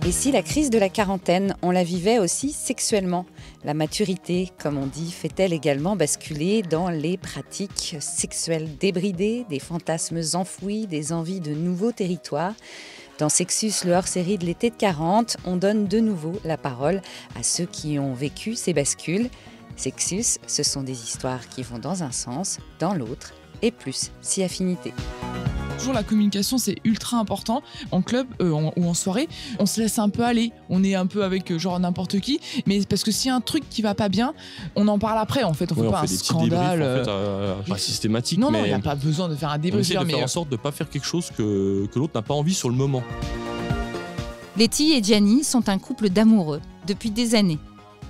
Et si la crise de la quarantaine, on la vivait aussi sexuellement? La maturité, comme on dit, fait-elle également basculer dans les pratiques sexuelles débridées, des fantasmes enfouis, des envies de nouveaux territoires? Dans Sexus, le hors-série de l'été de 40, on donne de nouveau la parole à ceux qui ont vécu ces bascules. Sexus, ce sont des histoires qui vont dans un sens, dans l'autre, et plus si affinité. Toujours la communication, c'est ultra important. En club ou en soirée, on se laisse un peu aller. On est un peu avec genre n'importe qui, mais parce que s'il y a un truc qui va pas bien, on en parle après. En fait, on fait pas un scandale. Débriefs, en fait, pas systématique. Non, mais il n'y a pas besoin de faire un débrief. On essaie de faire en sorte de pas faire quelque chose que l'autre n'a pas envie sur le moment. Letty et Gianni sont un couple d'amoureux depuis des années.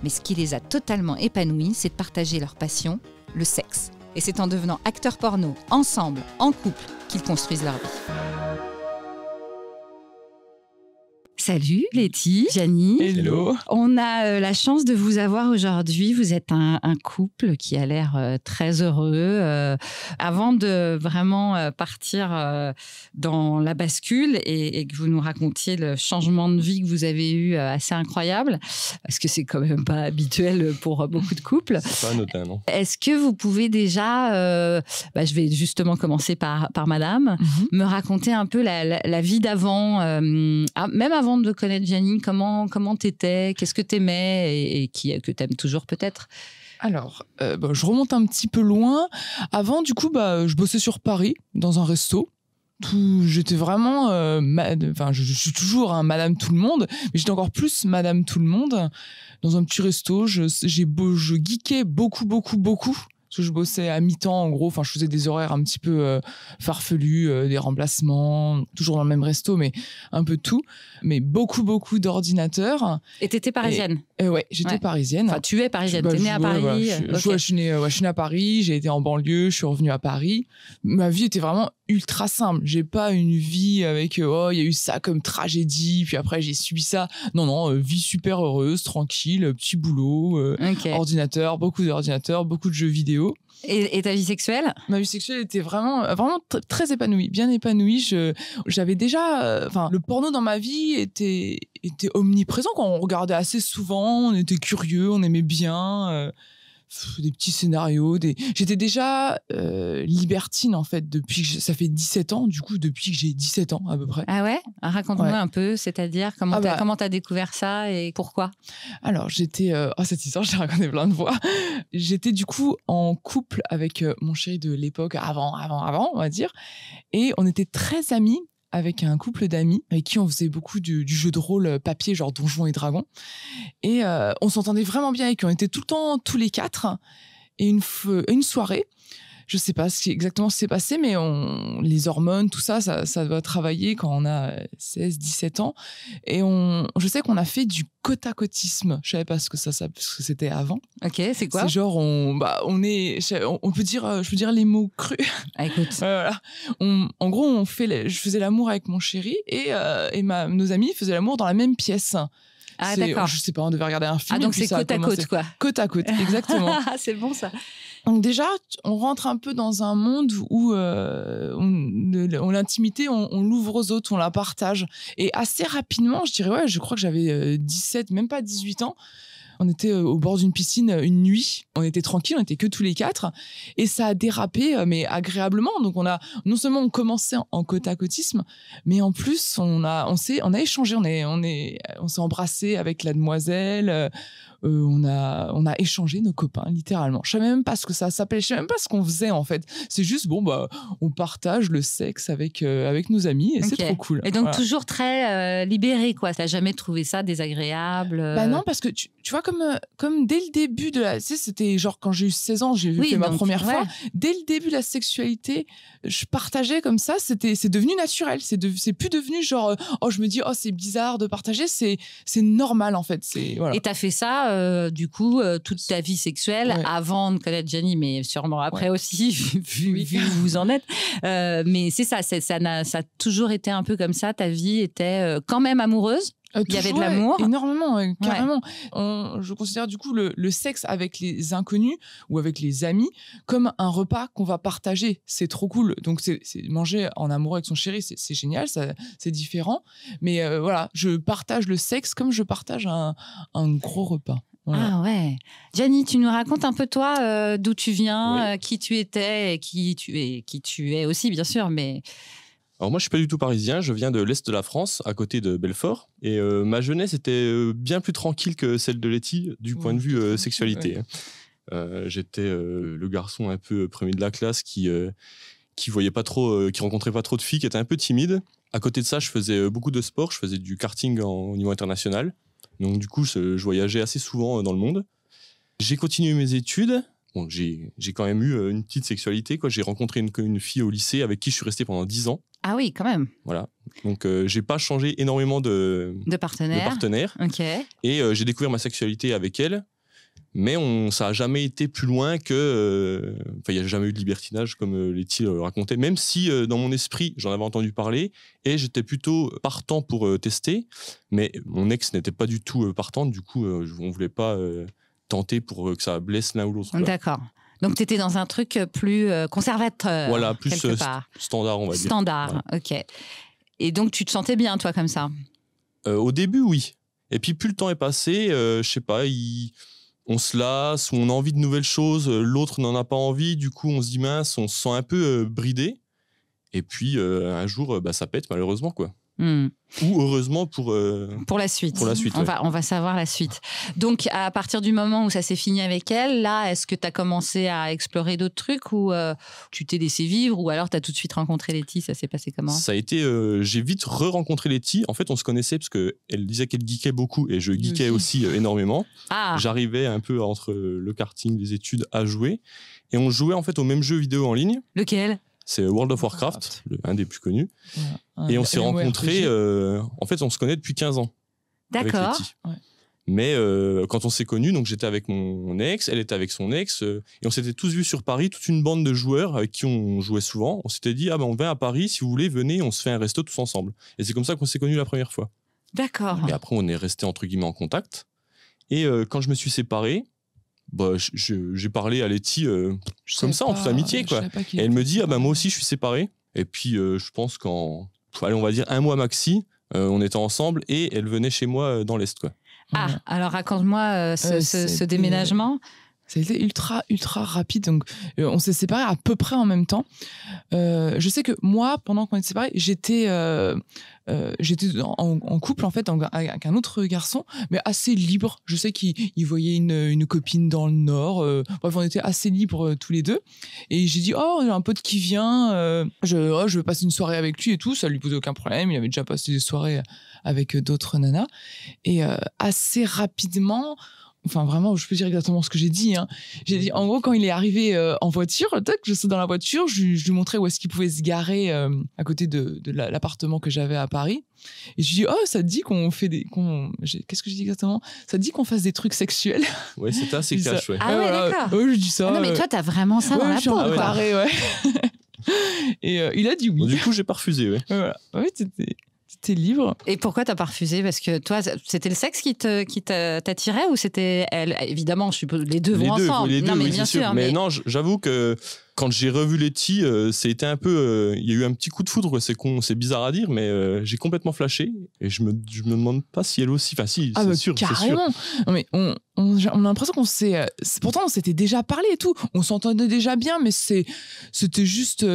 Mais ce qui les a totalement épanouis, c'est de partager leur passion, le sexe. Et c'est en devenant acteurs porno, ensemble, en couple, qu'ils construisent leur vie. Salut Letty, Gianni. Hello. On a la chance de vous avoir aujourd'hui. Vous êtes un couple qui a l'air très heureux. Avant de vraiment partir dans la bascule et que vous nous racontiez le changement de vie que vous avez eu assez incroyable, parce que c'est quand même pas habituel pour beaucoup de couples. C'est pas anodin, non? Est-ce que vous pouvez déjà, je vais justement commencer par madame, me raconter un peu la vie d'avant, même avant de connaître Gianni, comment t'étais, qu'est-ce que t'aimais et que t'aimes toujours peut-être? Alors, je remonte un petit peu loin. Avant, du coup, je bossais sur Paris, dans un resto. J'étais vraiment... je suis toujours Madame Tout-le-Monde, mais j'étais encore plus Madame Tout-le-Monde. Dans un petit resto, je geekais beaucoup. Parce que je bossais à mi-temps, en gros. Enfin, je faisais des horaires un petit peu farfelus, des remplacements, toujours dans le même resto, mais un peu tout. Mais beaucoup d'ordinateurs. Et t'étais parisienne? Ouais, j'étais parisienne. Enfin, tu es parisienne, t'es née à Paris. Voilà, je suis née à Paris, j'ai été en banlieue, je suis revenue à Paris. Ma vie était vraiment ultra simple. J'ai pas une vie avec il y a eu ça comme tragédie, puis après j'ai subi ça. Non, vie super heureuse, tranquille, petit boulot, ordinateur, beaucoup d'ordinateurs, beaucoup de jeux vidéo. Et ta vie sexuelle? Ma vie sexuelle était vraiment très épanouie, bien épanouie. J'avais déjà, le porno dans ma vie était omniprésent, quand on regardait assez souvent, on était curieux, on aimait bien. Des petits scénarios, j'étais déjà libertine en fait ça fait 17 ans, du coup depuis que j'ai 17 ans à peu près. Ah ouais? Raconte-moi un peu, c'est-à-dire comment t'as découvert ça et pourquoi? Alors j'étais, cette histoire je l'ai racontée plein de fois. J'étais du coup en couple avec mon chéri de l'époque, avant on va dire, et on était très amis avec un couple d'amis avec qui on faisait beaucoup du jeu de rôle papier, genre Donjons et Dragons. Et on s'entendait vraiment bien avec eux. On était tout le temps tous les quatre. Et une soirée, je sais pas exactement ce qui s'est passé, mais les hormones, tout ça doit travailler quand on a 16, 17 ans. Et je sais qu'on a fait du côte-à-côtisme. Je savais pas ce que c'était avant. Ok, c'est quoi? C'est genre, on peut dire, je peux dire les mots crus. Ah, écoute. Voilà. En gros, je faisais l'amour avec mon chéri et nos amis faisaient l'amour dans la même pièce. Ah, d'accord. Je sais pas, on devait regarder un film. Ah, donc c'est côte à côte, quoi. Côte à côte, exactement. C'est bon, ça. Donc déjà, on rentre un peu dans un monde où l'intimité, on l'ouvre aux autres, on la partage. Et assez rapidement, je dirais, je crois que j'avais 17, même pas 18 ans. On était au bord d'une piscine une nuit. On était tranquille, on était que tous les quatre. Et ça a dérapé, mais agréablement. Donc non seulement on commençait en côte-à-côtisme, mais en plus on a échangé. On s'est embrassé avec la demoiselle. On a échangé nos copains, littéralement. Je savais même pas ce que ça s'appelait. Je savais même pas ce qu'on faisait, en fait. C'est juste, on partage le sexe avec nos amis et c'est trop cool. Et donc, toujours très libéré, quoi. T'as jamais trouvé ça désagréable? Non, parce que tu vois, comme dès le début de la... Tu sais, c'était genre quand j'ai eu 16 ans, j'ai fait ma première fois. Dès le début de la sexualité, je partageais comme ça. C'est devenu naturel. C'est plus devenu genre, je me dis, c'est bizarre de partager. C'est normal, en fait. Voilà. Et t'as fait ça du coup, toute ta vie sexuelle, avant de connaître Gianni, mais sûrement après aussi, vu où vous en êtes. Mais c'est ça, ça a toujours été un peu comme ça. Ta vie était quand même amoureuse? Il y avait de l'amour. Énormément, carrément. Je considère du coup le sexe avec les inconnus ou avec les amis comme un repas qu'on va partager. C'est trop cool. Donc, c'est manger en amoureux avec son chéri, c'est génial, c'est différent. Mais voilà, je partage le sexe comme je partage un gros repas. Voilà. Ah ouais. Gianni, tu nous racontes un peu toi, d'où tu viens, qui tu étais et qui tu es aussi, bien sûr, mais... Alors moi, je suis pas du tout parisien, je viens de l'Est de la France, à côté de Belfort. Et ma jeunesse était bien plus tranquille que celle de Letty, du point de vue sexualité. Ouais. J'étais le garçon un peu premier de la classe qui voyait pas trop, qui rencontrait pas trop de filles, qui était un peu timide. À côté de ça, je faisais beaucoup de sport, je faisais du karting au niveau international. Donc du coup, je voyageais assez souvent dans le monde. J'ai continué mes études. Bon, j'ai quand même eu une petite sexualité, quoi. J'ai rencontré une fille au lycée avec qui je suis resté pendant 10 ans. Ah oui, quand même. Voilà. Donc, j'ai pas changé énormément de partenaires. Ok. Et j'ai découvert ma sexualité avec elle. Mais ça a jamais été plus loin que... Enfin, il n'y a jamais eu de libertinage, comme Letty le racontait. Même si, dans mon esprit, j'en avais entendu parler. Et j'étais plutôt partant pour tester. Mais mon ex n'était pas du tout partant. Du coup, on ne voulait pas tenter pour que ça blesse l'un ou l'autre, quoi. D'accord. Donc, tu étais dans un truc plus conservateur. Voilà, plus standard, on va dire. Standard, voilà. Ok. Et donc, tu te sentais bien, toi, comme ça? Au début, oui. Et puis, plus le temps est passé, je sais pas, on se lasse, ou on a envie de nouvelles choses, l'autre n'en a pas envie, du coup, on se dit mince, on se sent un peu bridé. Et puis, un jour, ça pète, malheureusement, quoi. Ou heureusement pour la suite. Pour la suite, on va savoir la suite. Donc, à partir du moment où ça s'est fini avec elle, là, est-ce que tu as commencé à explorer d'autres trucs ou tu t'es laissé vivre ou alors tu as tout de suite rencontré Letty? Ça s'est passé comment? Ça a été... j'ai vite re-rencontré Letty. En fait, on se connaissait parce qu'elle disait qu'elle geekait beaucoup et je geekais aussi énormément. Ah. J'arrivais un peu entre le karting, les études à jouer. Et on jouait en fait au même jeu vidéo en ligne. Lequel? C'est World of Warcraft, un des plus connus. Ouais. Et on s'est rencontrés... en fait, on se connaît depuis 15 ans. D'accord. Ouais. Mais quand on s'est connus, donc j'étais avec mon ex, elle était avec son ex, et on s'était tous vus sur Paris, toute une bande de joueurs avec qui on jouait souvent. On s'était dit, on vient à Paris, si vous voulez, venez, on se fait un resto tous ensemble. Et c'est comme ça qu'on s'est connus la première fois. D'accord. Et après, on est restés entre guillemets en contact. Et quand je me suis séparé, j'ai parlé à Letty comme ça, en toute amitié, quoi. Et elle me dit, moi aussi, je suis séparé. Et puis, je pense on va dire 1 mois maxi, on était ensemble et elle venait chez moi dans l'Est, quoi. Ah, alors raconte-moi ce déménagement. C'était ultra, ultra rapide. Donc, on s'est séparés à peu près en même temps. Je sais que moi, pendant qu'on était séparés, j'étais en couple, en fait, avec un autre garçon, mais assez libre. Je sais qu'il voyait une copine dans le Nord. Bref, on était assez libres tous les deux. Et j'ai dit, j'ai un pote qui vient. Je veux passer une soirée avec lui et tout. Ça lui posait aucun problème. Il avait déjà passé des soirées avec d'autres nanas. Et assez rapidement... Enfin, vraiment, je peux dire exactement ce que j'ai dit. Hein. J'ai dit, en gros, quand il est arrivé en voiture, je saute dans la voiture, je lui montrais où est-ce qu'il pouvait se garer à côté de l'appartement que j'avais à Paris. Et je lui dis, ça te dit qu'on fait qu'est-ce que j'ai dit exactement? Ça te dit qu'on fasse des trucs sexuels? Ouais, c'était assez cash, ouais. Ah ouais, d'accord. Ouais, je dis ça. Ah non, mais toi, t'as vraiment ça dans la peau, quoi. Pareil, ouais. Et il a dit oui. Bon, du coup, j'ai pas refusé, ouais. Voilà. Ouais, t'es libre. Et pourquoi t'as pas refusé? Parce que toi, c'était le sexe qui t'attirait ou c'était elle? Évidemment, je suppose les deux vont ensemble. Les deux, non, mais oui, bien sûr. Mais non, j'avoue que quand j'ai revu Letty, c'était un peu... Il y a eu un petit coup de foudre, quoi. C'est bizarre à dire, mais j'ai complètement flashé. Et je me demande pas si elle aussi... Enfin, si, c'est sûr, carrément. c'est sûr. Non, mais on a l'impression qu'on s'est... Pourtant, on s'était déjà parlé et tout. On s'entendait déjà bien, mais c'était juste...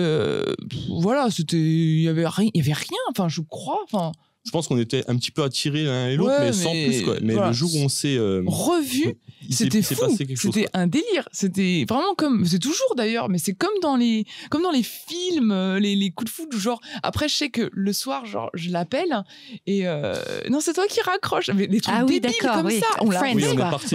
voilà, il y avait rien. Enfin, je crois... Enfin... Je pense qu'on était un petit peu attirés l'un et l'autre, mais sans plus, quoi. Mais voilà. Le jour où on s'est revu, c'était fou. C'était un délire. C'était vraiment comme, c'est toujours d'ailleurs, mais c'est comme dans les films, les coups de foudre, genre. Après, je sais que le soir, genre, je l'appelle et non, c'est toi qui raccroches. Mais les trucs débiles comme ça, on l'a. Oui, on est parti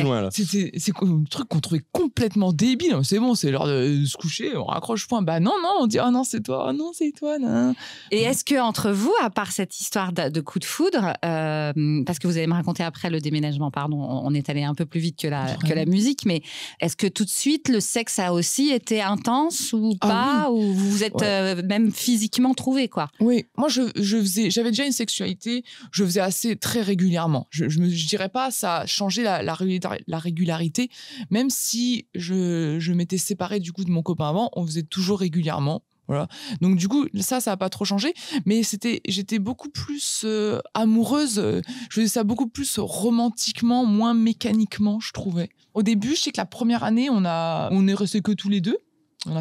loin là. C'est un truc qu'on trouvait complètement débile. C'est bon, c'est l'heure de se coucher, on raccroche point. Bah non, on dit non, c'est toi, non, c'est toi. Non. Et est-ce que entre vous, à part cette histoire histoire de coup de foudre, parce que vous allez me raconter après le déménagement, pardon, on est allé un peu plus vite que la musique, mais est-ce que tout de suite le sexe a aussi été intense ou pas, ou vous vous êtes même physiquement trouvés, quoi? Oui, moi j'avais déjà une sexualité, je faisais assez très régulièrement. Je dirais pas ça a changé la régularité, même si je m'étais séparée du coup de mon copain avant, on faisait toujours régulièrement. Voilà. Donc du coup, ça a pas trop changé, mais j'étais beaucoup plus amoureuse. Je faisais ça beaucoup plus romantiquement, moins mécaniquement, je trouvais. Au début, je sais que la première année, on est restés que tous les deux.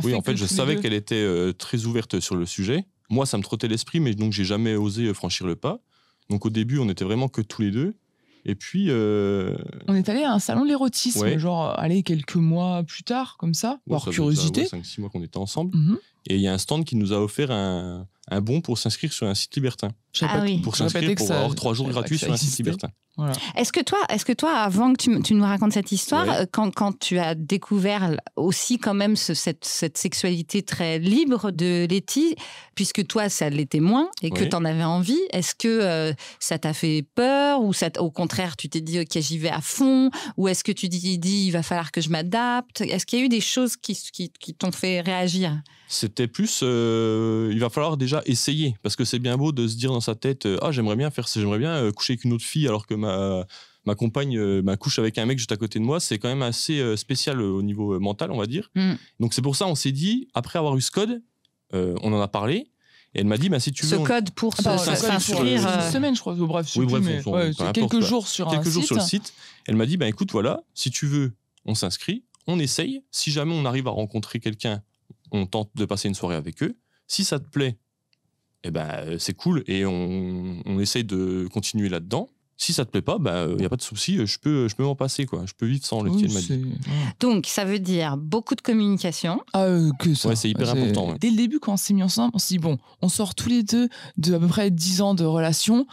Oui, en fait, je savais qu'elle était très ouverte sur le sujet. Moi, ça me trottait l'esprit, mais donc j'ai jamais osé franchir le pas. Donc au début, on était vraiment que tous les deux. Et puis... On est allé à un salon de l'érotisme, genre quelques mois plus tard, comme ça, par curiosité. 5-6 mois qu'on était ensemble. Et il y a un stand qui nous a offert un bon pour s'inscrire sur un site libertin. Pour s'inscrire pour avoir 3 jours gratuits sur un site libertin. Voilà. Est-ce que toi, avant que tu nous racontes cette histoire, quand tu as découvert aussi quand même cette sexualité très libre de Letty, puisque toi, ça l'était moins et que tu en avais envie, est-ce que ça t'a fait peur ou au contraire, tu t'es dit « ok, j'y vais à fond » ou est-ce que tu dis « il va falloir que je m'adapte » Est-ce qu'il y a eu des choses qui t'ont fait réagir ? C'était plus, il va falloir déjà essayer, parce que c'est bien beau de se dire dans sa tête, j'aimerais bien faire ça, j'aimerais bien coucher avec une autre fille alors que ma compagne couche avec un mec juste à côté de moi, c'est quand même assez spécial au niveau mental, on va dire. Donc c'est pour ça on s'est dit, après avoir eu ce code, on en a parlé, et elle m'a dit, si tu veux... Ce code pour s'inscrire... Une semaine, je crois, bref. Quelques jours sur le site. Elle m'a dit, écoute, voilà, si tu veux, on s'inscrit, on essaye, si jamais on arrive à rencontrer quelqu'un, on tente de passer une soirée avec eux. Si ça te plaît, c'est cool et on essaye de continuer là-dedans. Si ça te plaît pas, il n'y a pas de souci, je peux m'en passer, quoi. Je peux vivre sans le elle m'a dit. Donc, ça veut dire beaucoup de communication. Que ça. Ouais, c'est hyper important. Dès le début, quand on s'est mis ensemble, on s'est dit, on sort tous les deux de à peu près 10 ans de relation.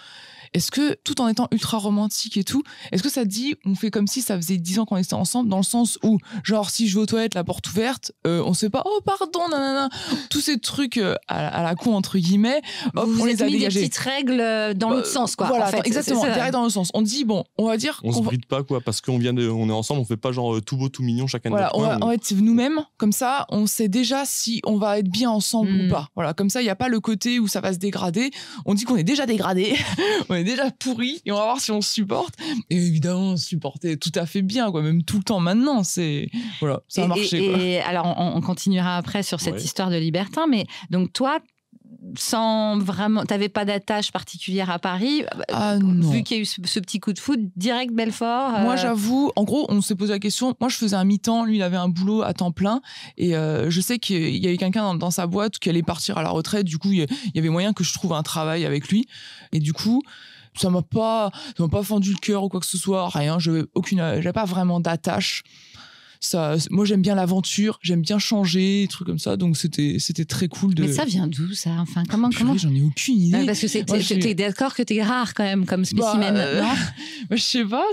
Est-ce que, tout en étant ultra romantique et tout, est-ce que ça te dit, on fait comme si ça faisait 10 ans qu'on était ensemble, dans le sens où, genre, si je vais aux toilettes, la porte ouverte, on se fait pas, oh, pardon, nanana, tous ces trucs à la con, entre guillemets, hop, on les a mis dégagés. Des petites règles dans l'autre sens, quoi. Voilà, en fait, exactement, derrière dans l'autre sens. On dit, on va dire... On se bride pas, quoi, parce qu'on est ensemble, on fait pas genre tout beau, tout mignon, chacun de notre coin. On va être nous-mêmes, comme ça, on sait déjà si on va être bien ensemble ou pas. Voilà, comme ça, il n'y a pas le côté où ça va se dégrader. On dit qu'on est déjà dégradé, on est déjà pourri, et on va voir si on se supporte. Et évidemment, on se supportait tout à fait bien, quoi, même tout le temps maintenant. Voilà, ça a marché. Et alors, on continuera après sur cette histoire de libertin, mais donc toi, sans vraiment, t'avais pas d'attache particulière à Paris, vu qu'il y a eu ce petit coup de foudre, direct Belfort. Moi, j'avoue, en gros, on s'est posé la question. Moi, je faisais un mi-temps, lui, il avait un boulot à temps plein, et je sais qu'il y avait quelqu'un dans sa boîte qui allait partir à la retraite. Du coup, il y avait moyen que je trouve un travail avec lui, et du coup, ça m'a pas fendu le cœur ou quoi que ce soit, rien. J'avais pas vraiment d'attache. Moi, j'aime bien l'aventure, j'aime bien changer, des trucs comme ça, donc c'était très cool de... Mais ça vient d'où, ça? Enfin, comment J'en ai aucune idée. Parce que t'es d'accord que t'es rare quand même comme spécimen, non? Je sais pas,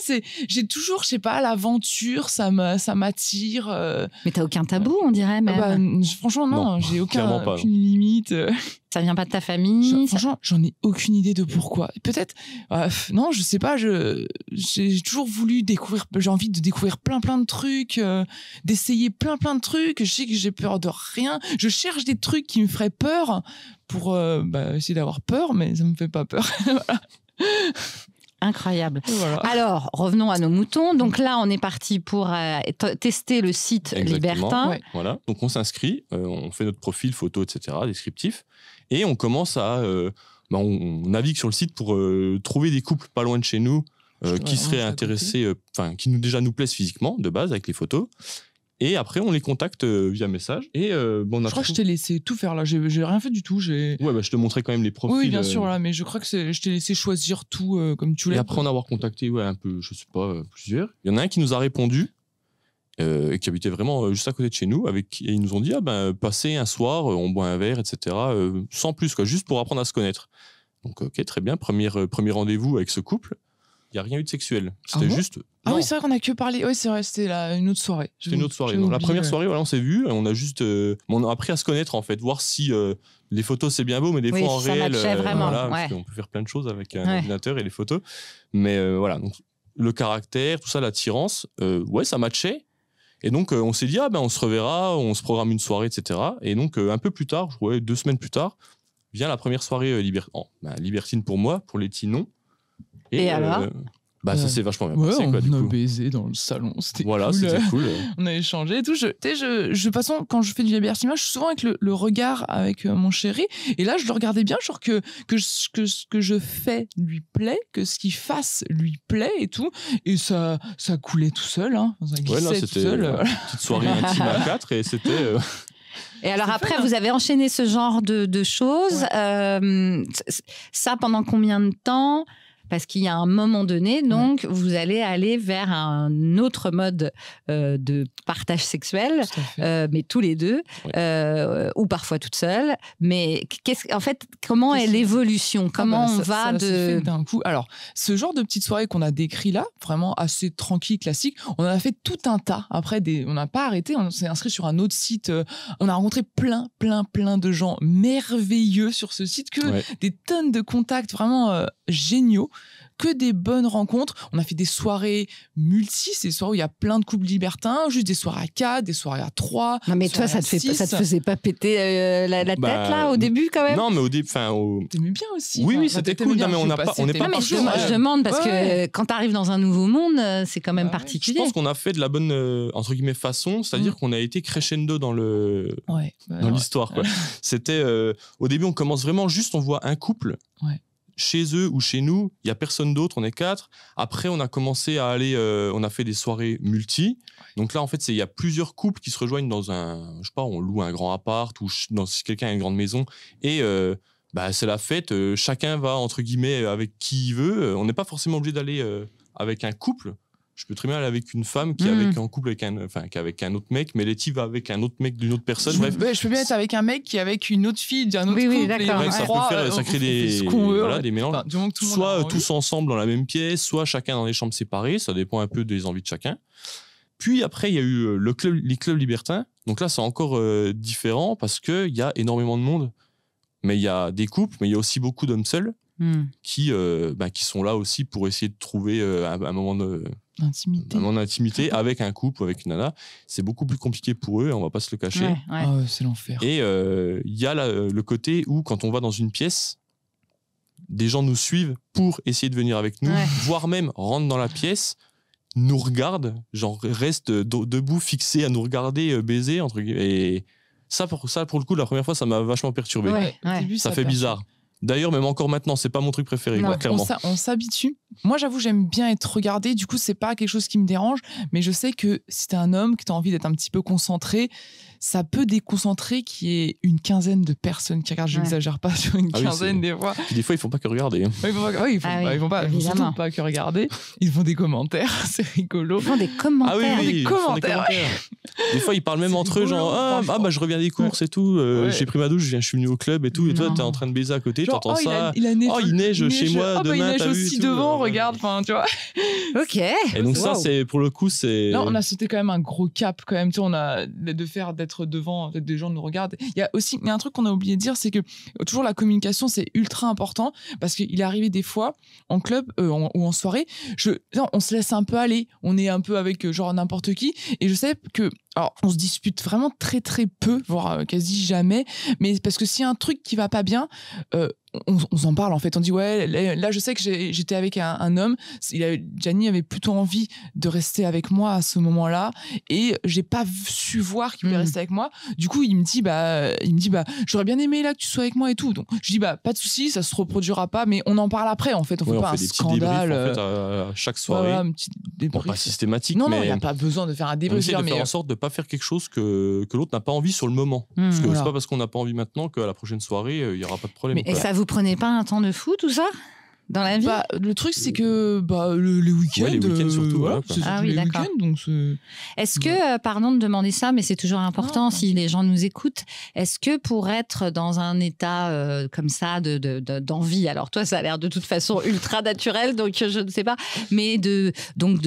j'ai toujours, l'aventure, ça m'attire. Mais t'as aucun tabou, on dirait même. Franchement, non, j'ai aucune limite. Ça vient pas de ta famille? Franchement, j'en ai aucune idée de pourquoi. Peut-être, non, je sais pas, j'ai toujours voulu découvrir, j'ai envie de découvrir plein de trucs, d'essayer plein de trucs. Je sais que j'ai peur de rien. Je cherche des trucs qui me feraient peur pour essayer d'avoir peur, mais ça me fait pas peur. Voilà. Incroyable. Voilà. Alors, revenons à nos moutons. Donc là, on est parti pour tester le site Libertin. Ouais. Voilà. Donc on s'inscrit, on fait notre profil, photo, etc., descriptif, et on commence à... on navigue sur le site pour trouver des couples pas loin de chez nous qui seraient intéressés, qui déjà nous plaisent physiquement, de base, avec les photos. Et après, on les contacte via message. Et, je crois que je t'ai laissé tout faire là. J'ai rien fait du tout. Ouais, je te montrais quand même les profils. Oui, bien sûr, là, mais je crois que je t'ai laissé choisir tout comme tu voulais. Et après en avoir contacté un peu, je sais pas, plusieurs. Il y en a un qui nous a répondu, et qui habitait vraiment juste à côté de chez nous. Et ils nous ont dit, passez un soir, on boit un verre, etc. Sans plus, quoi, juste pour apprendre à se connaître. Donc, ok, très bien. Premier rendez-vous avec ce couple. Il n'y a rien eu de sexuel. C'était juste Ah oui, c'est vrai qu'on a que parlé. Oui, c'est vrai, c'était une autre soirée. C'était une autre soirée. Donc, la première soirée, voilà, on s'est vus. On a juste on a appris à se connaître, en fait, voir si les photos, c'est bien beau, mais des fois, en réel, voilà, parce qu'on peut faire plein de choses avec un ordinateur et les photos. Mais voilà, donc, le caractère, tout ça, l'attirance, ouais, ça matchait. Et donc, on s'est dit, on se reverra, on se programme une soirée, etc. Et donc, un peu plus tard, 2 semaines plus tard, vient la première soirée libertine pour moi, pour Letty, non. Et alors ça s'est vachement bien passé. On a baisé dans le salon, c'était cool. C'était cool. On a échangé et tout. De toute façon, quand je fais du libertinage, je suis souvent avec le regard avec mon chéri. Et là, je le regardais bien, genre que ce que je fais lui plaît, que ce qu'il fasse lui plaît et tout. Et ça coulait tout seul. Hein. Ça glissait tout seul. Une petite soirée intime à 4 et c'était... Et alors après, vous avez enchaîné ce genre de choses. Ça, pendant combien de temps ? Parce qu'il y a un moment donné, donc, vous allez aller vers un autre mode de partage sexuel, mais tous les deux, ou parfois toute seule. Mais en fait, comment est l'évolution ? Comment on va de... d'un coup. Alors, ce genre de petite soirée qu'on a décrit là, vraiment assez tranquille, classique, on en a fait tout un tas. Après, on n'a pas arrêté, on s'est inscrit sur un autre site. On a rencontré plein de gens merveilleux sur ce site, des tonnes de contacts vraiment géniaux. Que des bonnes rencontres. On a fait des soirées des soirées où il y a plein de couples libertins, juste des soirées à 4, des soirées à 3. Non, mais toi, ça te faisait pas péter la tête, là, au début, quand même ? Non, mais au début... T'aimais bien aussi. Oui, c'était cool. Non, mais on n'est pas parti. Je demande, parce que quand t'arrives dans un nouveau monde, c'est quand même particulier. Je pense qu'on a fait de la bonne, entre guillemets, façon, c'est-à-dire qu'on a été crescendo dans l'histoire. Quoi. C'était... au début, on commence vraiment juste, on voit un couple. Chez eux ou chez nous, il n'y a personne d'autre, on est 4. Après, on a commencé à aller, on a fait des soirées multi. Donc là, en fait, il y a plusieurs couples qui se rejoignent dans on loue un grand appart ou si quelqu'un a une grande maison. Et c'est la fête, chacun va, entre guillemets, avec qui il veut. On n'est pas forcément obligé d'aller avec un couple. Je peux très bien aller avec une femme qui est en couple avec un autre mec, mais Letty va avec un autre mec d'une autre personne. Bref. Je peux bien être avec un mec qui est avec une autre fille d'un autre couple. D'accord. Ça crée des mélanges. Soit tous ensemble dans la même pièce, soit chacun dans des chambres séparées. Ça dépend un peu des envies de chacun. Puis après, il y a eu les clubs libertins. Donc là, c'est encore différent parce qu'il y a énormément de monde. Mais il y a des couples, mais il y a aussi beaucoup d'hommes seuls qui sont là aussi pour essayer de trouver un moment d'intimité avec un couple ou avec une nana. C'est beaucoup plus compliqué pour eux, on va pas se le cacher. C'est l'enfer. Et il y a le côté où quand on va dans une pièce, des gens nous suivent pour essayer de venir avec nous, voire même rentrent dans la pièce, nous regardent, genre restent debout fixés à nous regarder baiser entre guillemets. Et ça pour le coup, la première fois, ça m'a vachement perturbé. Ça fait bizarre. D'ailleurs, même encore maintenant, c'est pas mon truc préféré, clairement. On s'habitue. Moi, j'avoue, j'aime bien être regardée. Du coup, c'est pas quelque chose qui me dérange. Mais je sais que si t'es un homme, que t'as envie d'être un petit peu concentré, ça peut déconcentrer qu'il y ait une quinzaine de personnes qui regardent. Je n'exagère pas, sur une quinzaine des fois. Puis des fois, ils font pas que regarder. Ils font pas que regarder. Ils font des commentaires, c'est rigolo. Ils font des commentaires. Des commentaires. Des fois, ils parlent même entre eux, genre je reviens des courses et tout. J'ai pris ma douche, je suis venu au club et tout. Et toi, t'es en train de baiser à côté, t'entends ça. Il neige chez moi demain. Il neige aussi devant, regarde. Enfin, tu vois. Ok. Et donc ça, c'est pour le coup, c'est. Là, on a sauté quand même un gros cap quand même. Tu sais, on a d'être devant, peut-être des gens nous regardent. Il y a un truc qu'on a oublié de dire, c'est que toujours la communication, c'est ultra important parce qu'il est arrivé des fois en club ou en soirée, on se laisse un peu aller. On est un peu avec genre n'importe qui. Et je sais que alors, on se dispute vraiment très très peu, voire quasi jamais. Mais parce que s'il y a un truc qui va pas bien, on s'en parle en fait. On dit là je sais que j'étais avec un homme. Gianni avait plutôt envie de rester avec moi à ce moment-là et j'ai pas su voir qu'il voulait rester avec moi. Du coup il me dit j'aurais bien aimé là que tu sois avec moi et tout. Donc je dis pas de souci, ça se reproduira pas, mais on en parle après en fait. On fait pas un scandale. En fait, à chaque soirée. Un petit débrief. Pas systématique. Non, il y a pas besoin de faire un débrief. On essaie de faire en sorte de pas faire quelque chose que l'autre n'a pas envie sur le moment. Parce que c'est pas parce qu'on n'a pas envie maintenant qu'à la prochaine soirée il y aura pas de problème. Et ça vous prenez pas un temps de fou tout ça ? dans la vie? Le truc, c'est que les week-ends. Ouais, les week-ends surtout. Voilà, c'est surtout les d'accord. week-ends. Donc Est-ce que, pardon de demander ça, mais c'est toujours important si les gens nous écoutent, est-ce que pour être dans un état comme ça d'envie, alors toi, ça a l'air de toute façon ultra naturel, donc je ne sais pas, mais de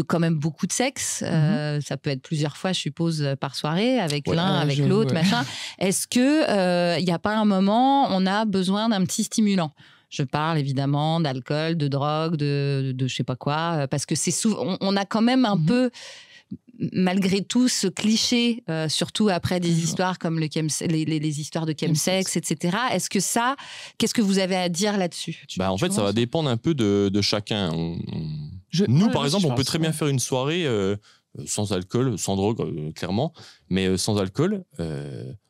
quand même beaucoup de sexe, ça peut être plusieurs fois, je suppose, par soirée, avec l'un, avec l'autre, machin. Est-ce que il n'y a pas un moment, on a besoin d'un petit stimulant? Je parle évidemment d'alcool, de drogue, de je sais pas quoi, parce que c'est souvent, on a quand même un peu, malgré tout, ce cliché, surtout après des histoires comme les histoires de chemsex, etc. Est-ce que qu'est-ce que vous avez à dire là-dessus? En fait, ça va dépendre un peu de chacun. Nous, par exemple, on peut très bien faire une soirée sans alcool, sans drogue, clairement, mais sans alcool.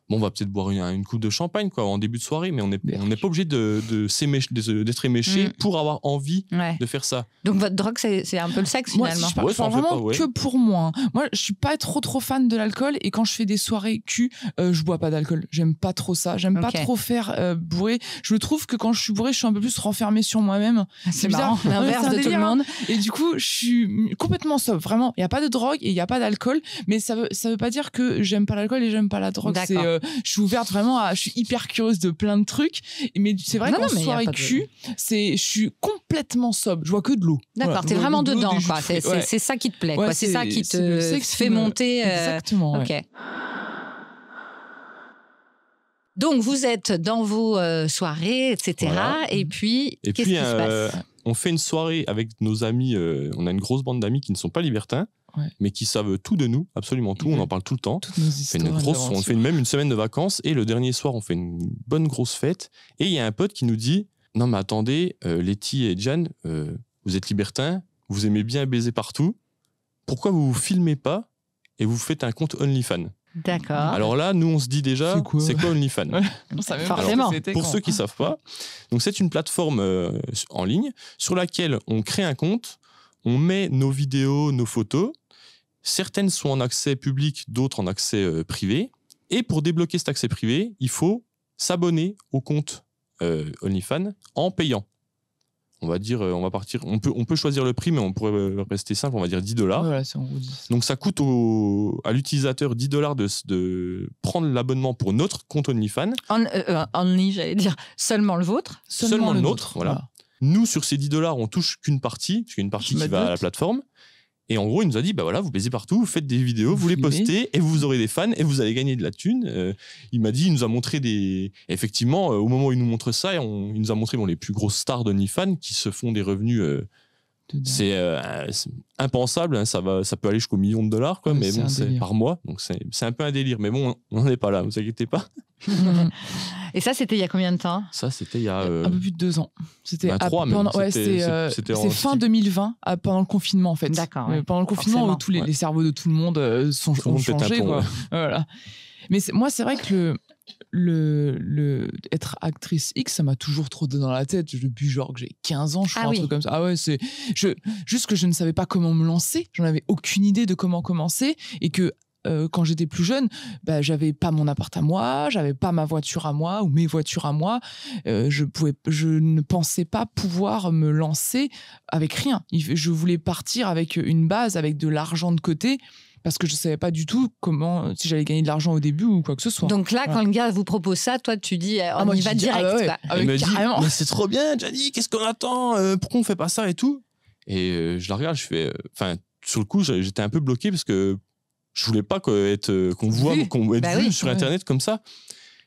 On va peut-être boire une coupe de champagne en début de soirée, mais on n'est pas obligé d'être éméché pour avoir envie de faire ça. Donc votre drogue, c'est un peu le sexe finalement. Moi, je parle vraiment que pour moi. Moi, je suis pas trop fan de l'alcool, et quand je fais des soirées cul, je bois pas d'alcool. J'aime pas trop ça. J'aime pas trop faire bourré. Je trouve que quand je suis bourré, je suis un peu plus renfermée sur moi-même. C'est bizarre, l'inverse de tout le monde. Et du coup, je suis complètement sobre. Vraiment, il y a pas de drogue et il y a pas d'alcool, mais ça veut pas dire que j'aime pas l'alcool et j'aime pas la drogue. Je suis ouverte vraiment je suis hyper curieuse de plein de trucs, mais c'est vrai qu'en soirée cul, je suis complètement sobre, je vois que de l'eau. D'accord, t'es vraiment dedans, quoi. C'est ça qui te plaît, quoi. C'est ça qui te fait monter. Exactement. Ok. Donc vous êtes dans vos soirées, etc. Voilà. Et puis qu'est-ce qui se passe? On fait une soirée avec nos amis. On a une grosse bande d'amis qui ne sont pas libertins, mais qui savent tout de nous, absolument tout. On en parle tout le temps. On fait même une semaine de vacances, et le dernier soir, on fait une bonne grosse fête. Et il y a un pote qui nous dit: non, mais attendez, Letty et Jan, vous êtes libertins, vous aimez bien baiser partout. Pourquoi vous vous filmez pas et vous faites un compte OnlyFans? D'accord. Alors là, nous, on se dit déjà, c'est quoi OnlyFans? Forcément. Pour ceux qui ne savent pas, donc c'est une plateforme en ligne sur laquelle on crée un compte, on met nos vidéos, nos photos. Certaines sont en accès public, d'autres en accès privé. Et pour débloquer cet accès privé, il faut s'abonner au compte OnlyFans en payant. On va dire, on peut choisir le prix, mais on pourrait rester simple, on va dire $10. Voilà, donc ça coûte à l'utilisateur $10 de prendre l'abonnement pour notre compte OnlyFans. Only, j'allais dire, seulement le vôtre. Seulement le nôtre, voilà. Nous, sur ces $10, on touche qu'une partie, parce qu'il y a une partie qui va à la plateforme. Et en gros, il nous a dit, voilà, vous baisez partout, vous faites des vidéos, vous les postez, et vous aurez des fans, et vous allez gagner de la thune. Il nous a montré effectivement, au moment où il nous montre ça, il nous a montré les plus grosses stars d'OnlyFans qui se font des revenus. C'est impensable, hein, ça peut aller jusqu'au million de dollars, quoi, mais bon, c'est par mois, donc c'est un peu un délire. Mais bon, on n'en est pas là, vous inquiétez pas. Et ça, c'était il y a combien de temps? Ça, c'était il y a un peu plus de 2 ans. C'était 3 même. C'est fin 2020, pendant le confinement, en fait. D'accord. Pendant le confinement, où tous les cerveaux de tout le monde ont changé, quoi. Voilà. Mais moi, c'est vrai que être actrice X, ça m'a toujours trotté dans la tête depuis genre que j'ai 15 ans, je crois, un truc comme ça. Ah ouais, juste que je ne savais pas comment me lancer, j'en avais aucune idée de comment commencer, et que quand j'étais plus jeune, j'avais pas mon appart à moi, j'avais pas ma voiture à moi ou mes voitures à moi. Je ne pensais pas pouvoir me lancer avec rien. Je voulais partir avec une base, avec de l'argent de côté, parce que je savais pas du tout si j'allais gagner de l'argent au début ou quoi que ce soit. Donc là, quand le gars vous propose ça, toi, tu dis, on y va direct. Il me dit, mais c'est trop bien, Gianni, qu'est-ce qu'on attend? Pourquoi on fait pas ça et tout? Et je la regarde, je fais... sur le coup, j'étais un peu bloqué parce que je voulais pas qu'on être vu sur Internet comme ça.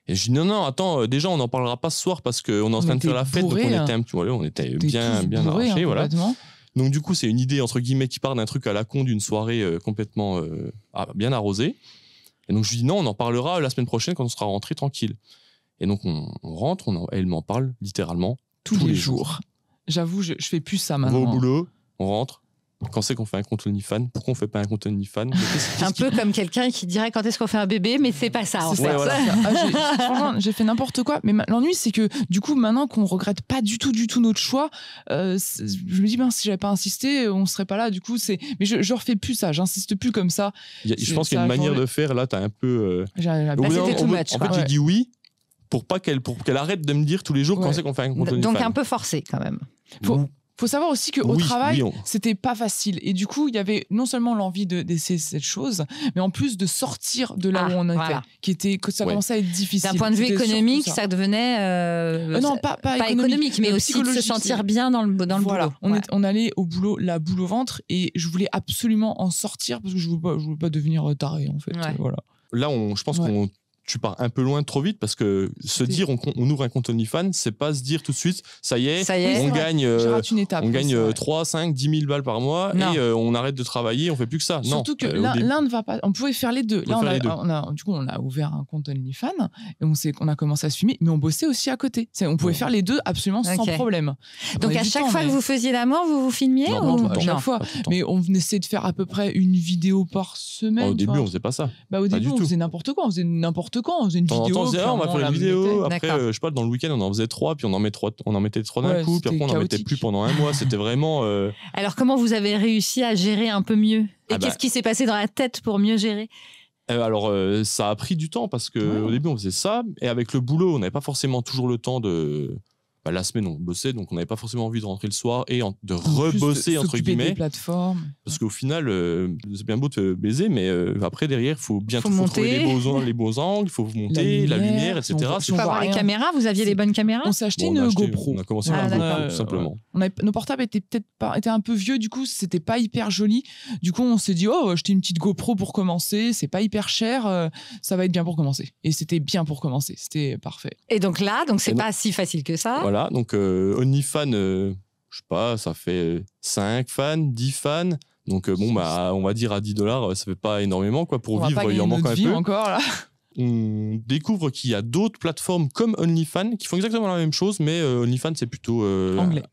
Et je dis non, attends, déjà, on n'en parlera pas ce soir parce qu'on est en train de faire la fête, donc on était bien arrachés, voilà. Donc du coup, c'est une idée, entre guillemets, qui part d'un truc à la con, d'une soirée complètement bien arrosée. Et donc je lui dis non, on en parlera la semaine prochaine quand on sera rentré tranquille. Et donc on rentre, elle m'en parle littéralement tous les jours. J'avoue, je fais plus ça maintenant. On va au boulot, on rentre. Quand c'est qu'on fait un compte OnlyFans? Pourquoi on fait pas un compte OnlyFans? Un peu comme quelqu'un qui dirait quand est-ce qu'on fait un bébé, mais c'est pas ça en fait. Voilà. Franchement, j'ai fait n'importe quoi. Mais l'ennui, c'est que du coup, maintenant qu'on regrette pas du tout notre choix, je me dis si j'avais pas insisté, on serait pas là. Du coup, mais je refais plus ça. J'insiste plus comme ça. Je pense qu'il y a une manière de faire. Là, t'as un peu. C'était too much. En fait, j'ai dit oui pour qu'elle arrête de me dire tous les jours quand c'est qu'on fait un compte OnlyFans. Donc un peu forcé quand même. Faut savoir aussi qu'au travail, c'était pas facile. Et du coup, il y avait non seulement l'envie d'essayer cette chose, mais en plus de sortir de là où on était, que ça commençait à être difficile. D'un point de vue économique, ça devenait... non, pas économique, mais aussi de se sentir bien dans le boulot. On allait au boulot, la boule au ventre, et je voulais absolument en sortir parce que je voulais pas devenir taré, en fait. Voilà. Là, je pense qu'on... Tu pars un peu loin trop vite parce que dire on ouvre un compte OnlyFans, c'est pas se dire tout de suite ça y est on gagne 3, 5, 10 000 balles par mois et on arrête de travailler, on fait plus que ça. Surtout que l'un ne va pas. On pouvait faire les deux. Là, du coup, on a ouvert un compte OnlyFans et on a commencé à se filmer, mais on bossait aussi à côté. On pouvait faire les deux absolument sans problème. Donc à chaque fois que vous faisiez l'amour, vous vous filmiez à chaque fois. Mais on essayait de faire à peu près une vidéo par semaine. Au début, on faisait pas ça. Au début, on faisait n'importe quoi. On faisait une vidéo. On va faire une vidéo. Après, je sais pas, dans le week-end, on en faisait 3, puis on en mettait 3 d'un coup, puis après, on en mettait plus pendant un mois. C'était vraiment. Alors, comment vous avez réussi à gérer un peu mieux ? Et qu'est-ce qui s'est passé dans la tête pour mieux gérer ? Alors, ça a pris du temps parce qu'au début, on faisait ça. Et avec le boulot, on n'avait pas forcément toujours le temps de. La semaine, on bossait, donc on n'avait pas forcément envie de rentrer le soir et de rebosser, entre guillemets. Des plateformes. Parce qu'au final, c'est bien beau de te baiser, mais après, derrière, il faut bien trouver les bons angles, il faut monter, la lumière, etc. Il faut avoir les caméras. Vous aviez les bonnes caméras ? On s'est acheté une GoPro. On a commencé par une GoPro, tout simplement. Nos portables étaient un peu vieux, du coup, c'était pas hyper joli. Du coup, on s'est dit, acheter une petite GoPro pour commencer, c'est pas hyper cher, ça va être bien pour commencer. Et c'était bien pour commencer, c'était parfait. Et donc là, c'est pas si facile que ça. Voilà, donc OnlyFans, je sais pas, ça fait 5 fans, 10 fans. Donc on va dire à $10, ça fait pas énormément quoi. Pour vivre, il en manque un peu. Encore, là. On découvre qu'il y a d'autres plateformes comme OnlyFans qui font exactement la même chose, mais OnlyFans c'est plutôt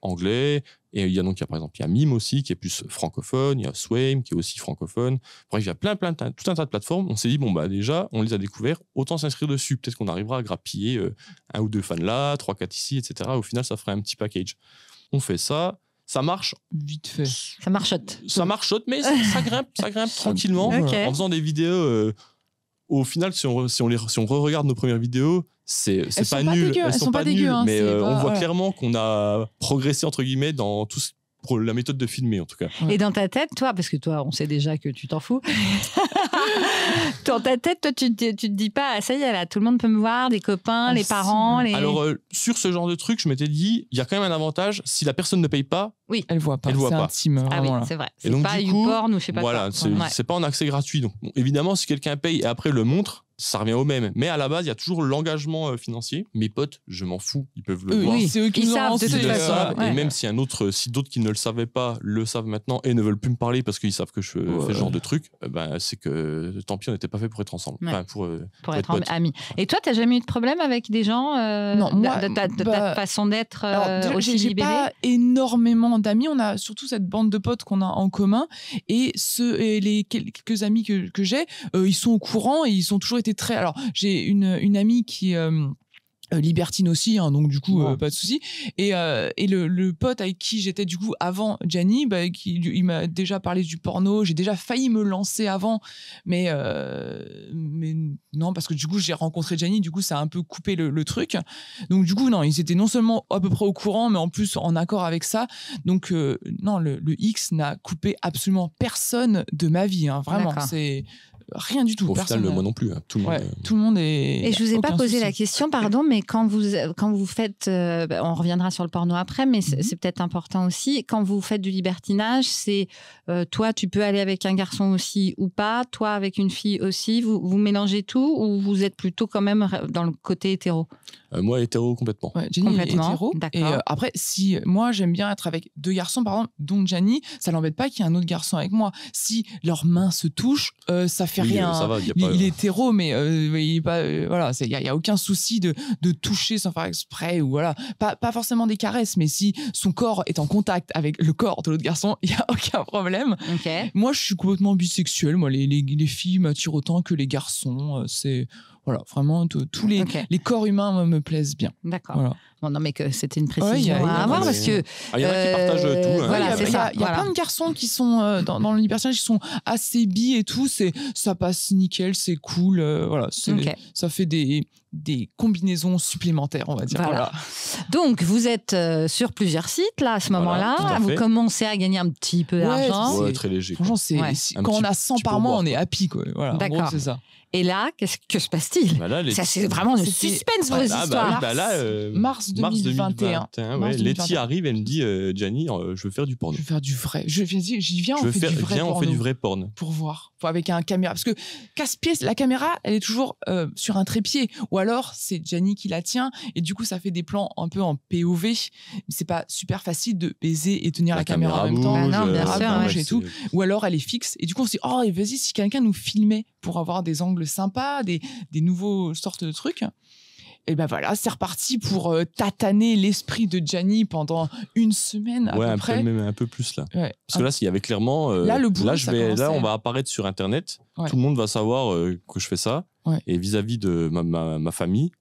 anglais. Et il y a par exemple Mime aussi qui est plus francophone, il y a Swame qui est aussi francophone. Bref, il y a tout un tas de plateformes. On s'est dit déjà on les a découvertes, autant s'inscrire dessus. Peut-être qu'on arrivera à grappiller 1 ou 2 fans là, 3, 4 ici, etc. Au final, ça ferait un petit package. On fait ça. Ça marche vite fait. Ça marchote. Ça marchote, mais ça grimpe tranquillement en faisant des vidéos. Au final, si on re-regarde nos premières vidéos, c'est pas nul. Elles sont pas nulles, mais on voit clairement qu'on a progressé entre guillemets dans tout pour la méthode de filmer en tout cas. Et dans ta tête, toi, parce que toi, on sait déjà que tu t'en fous. Dans ta tête, toi, tu te dis pas, ça y est, là, tout le monde peut me voir, des copains, les parents. Alors, sur ce genre de truc, je m'étais dit, il y a quand même un avantage, si la personne ne paye pas, elle voit pas. C'est intime. Ah oui, c'est vrai. C'est pas YouPorn ou je sais pas quoi. Voilà, c'est pas en accès gratuit. Donc, évidemment, si quelqu'un paye et après le montre, ça revient au même. Mais à la base, il y a toujours l'engagement financier. Mes potes, je m'en fous, ils peuvent le voir. Oui, c'est eux qui savent de toute façon. Et même si d'autres qui ne le savaient pas le savent maintenant et ne veulent plus me parler parce qu'ils savent que je fais ce genre de truc, c'est que tant pis, on n'était pas fait pour être ensemble. Enfin, pour être amis. Et toi, tu n'as jamais eu de problème avec des gens Non, moi, de ta façon d'être aussi j'ai libérée? Pas énormément d'amis. On a surtout cette bande de potes qu'on a en commun. Et les quelques amis que j'ai, ils sont au courant et ils ont toujours été très... Alors, j'ai une amie qui... libertine aussi, hein, donc du coup pas de souci. Et le pote avec qui j'étais du coup avant Gianni, il m'a déjà parlé du porno. J'ai déjà failli me lancer avant, mais non, parce que du coup j'ai rencontré Gianni, du coup ça a un peu coupé le truc. Donc du coup non, ils étaient non seulement à peu près au courant, mais en plus en accord avec ça. Donc non, le X n'a coupé absolument personne de ma vie, hein, vraiment. D'accord. C'est rien du tout. Au final, moi non plus. Hein. Tout le monde est... Et je vous ai pas posé la question, pardon, mais quand vous faites... on reviendra sur le porno après, mais c'est peut-être important aussi. Quand vous faites du libertinage, c'est toi, tu peux aller avec un garçon aussi ou pas, toi avec une fille aussi. Vous mélangez tout ou vous êtes plutôt quand même dans le côté hétéro? Moi, hétéro complètement. Ouais, Gianni est hétéro. Et après, si moi, j'aime bien être avec 2 garçons, par exemple, dont Gianni, ça l'embête pas qu'il y ait un autre garçon avec moi. Si leurs mains se touchent, ça fait rien. Ça va, il est hétéro, mais il est pas... voilà, il y a aucun souci de toucher sans faire exprès ou voilà. Pas forcément des caresses, mais si son corps est en contact avec le corps de l'autre garçon, il y a aucun problème. Okay. Moi, je suis complètement bisexuel. Moi, les filles m'attirent autant que les garçons. C'est... Voilà, vraiment, tous les corps humains me plaisent bien. D'accord. Voilà. Bon, non, mais que c'était une précision à avoir parce que... Il y en a qui partagent tout. Hein. Voilà, c'est ça. Il y a plein de garçons qui sont dans le libertinage, qui sont assez bi et tout. Ça passe nickel, c'est cool. Voilà, ça fait des des combinaisons supplémentaires, on va dire. Voilà. Donc, vous êtes sur plusieurs sites, là, à ce moment-là. tout à Vous fait. commencez à gagner un petit peu d'argent. Ouais, très léger. Franchement, quand on a 100 par mois, on est happy, quoi. Voilà, en D'accord. gros, c'est ça. Et là, que se passe-t-il? Bah là, Ça, c'est vraiment le suspense, vos histoires. Mars 2021. Ouais, Letty arrive, elle me dit Gianni, je veux faire du porno. Je veux faire du vrai. J'y viens, on fait du vrai Viens, on fait du vrai porno. Pour voir. Avec un caméra. Parce que casse-pied, la caméra, elle est toujours sur un trépied. Ou alors, c'est Gianni qui la tient. Et du coup, ça fait des plans un peu en POV. C'est pas super facile de baiser et tenir la caméra en même temps. Bah non, bien sûr, et tout. Ou alors, elle est fixe. Et du coup, on se dit, oh, vas-y, si quelqu'un nous filmait pour avoir des angles sympas, des nouveaux sortes de trucs. Et ben voilà, c'est reparti pour tataner l'esprit de Gianni pendant une semaine à peu près. Même un peu plus là. Ouais. Parce que là, il y avait clairement. Là, le boulot, là, on va apparaître sur Internet. Ouais. Tout le monde va savoir que je fais ça. Ouais. Et vis-à-vis de ma famille,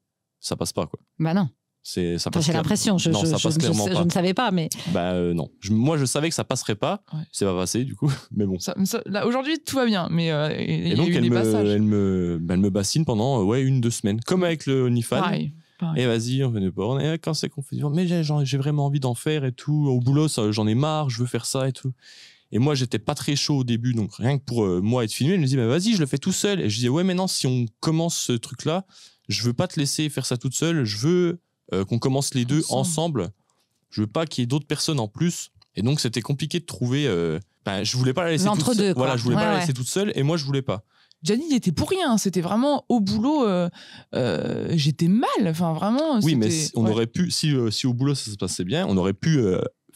ça passe pas, quoi. Bah non. Ça J'ai passe l'impression, je ne savais pas, mais... non. Moi, je savais que ça passerait pas. Ouais. C'est pas passé, du coup. Mais bon. Là, aujourd'hui, tout va bien. Mais et donc, elle me bassine pendant 1-2 semaines. Comme avec le OnlyFans. Pareil. Et vas-y, on fait du porn. Et quand c'est qu'on fait du porn, mais j'ai vraiment envie d'en faire et tout. Au boulot, j'en ai marre, je veux faire ça et tout. Et moi, j'étais pas très chaud au début. Donc, rien que pour moi être filmé, elle me dit, vas-y, je le fais tout seul. Et je disais, ouais, mais non, si on commence ce truc-là, je veux pas te laisser faire ça toute seule. Je veux qu'on commence les deux ensemble. Je veux pas qu'il y ait d'autres personnes en plus. Et donc, c'était compliqué de trouver. Je voulais pas la laisser toute seule. Voilà, je voulais pas la laisser toute seule et moi, je voulais pas. Gianni, il était pour rien. C'était vraiment au boulot. J'étais mal. Enfin, vraiment. Oui, mais on aurait pu, si au boulot ça se passait bien, on aurait pu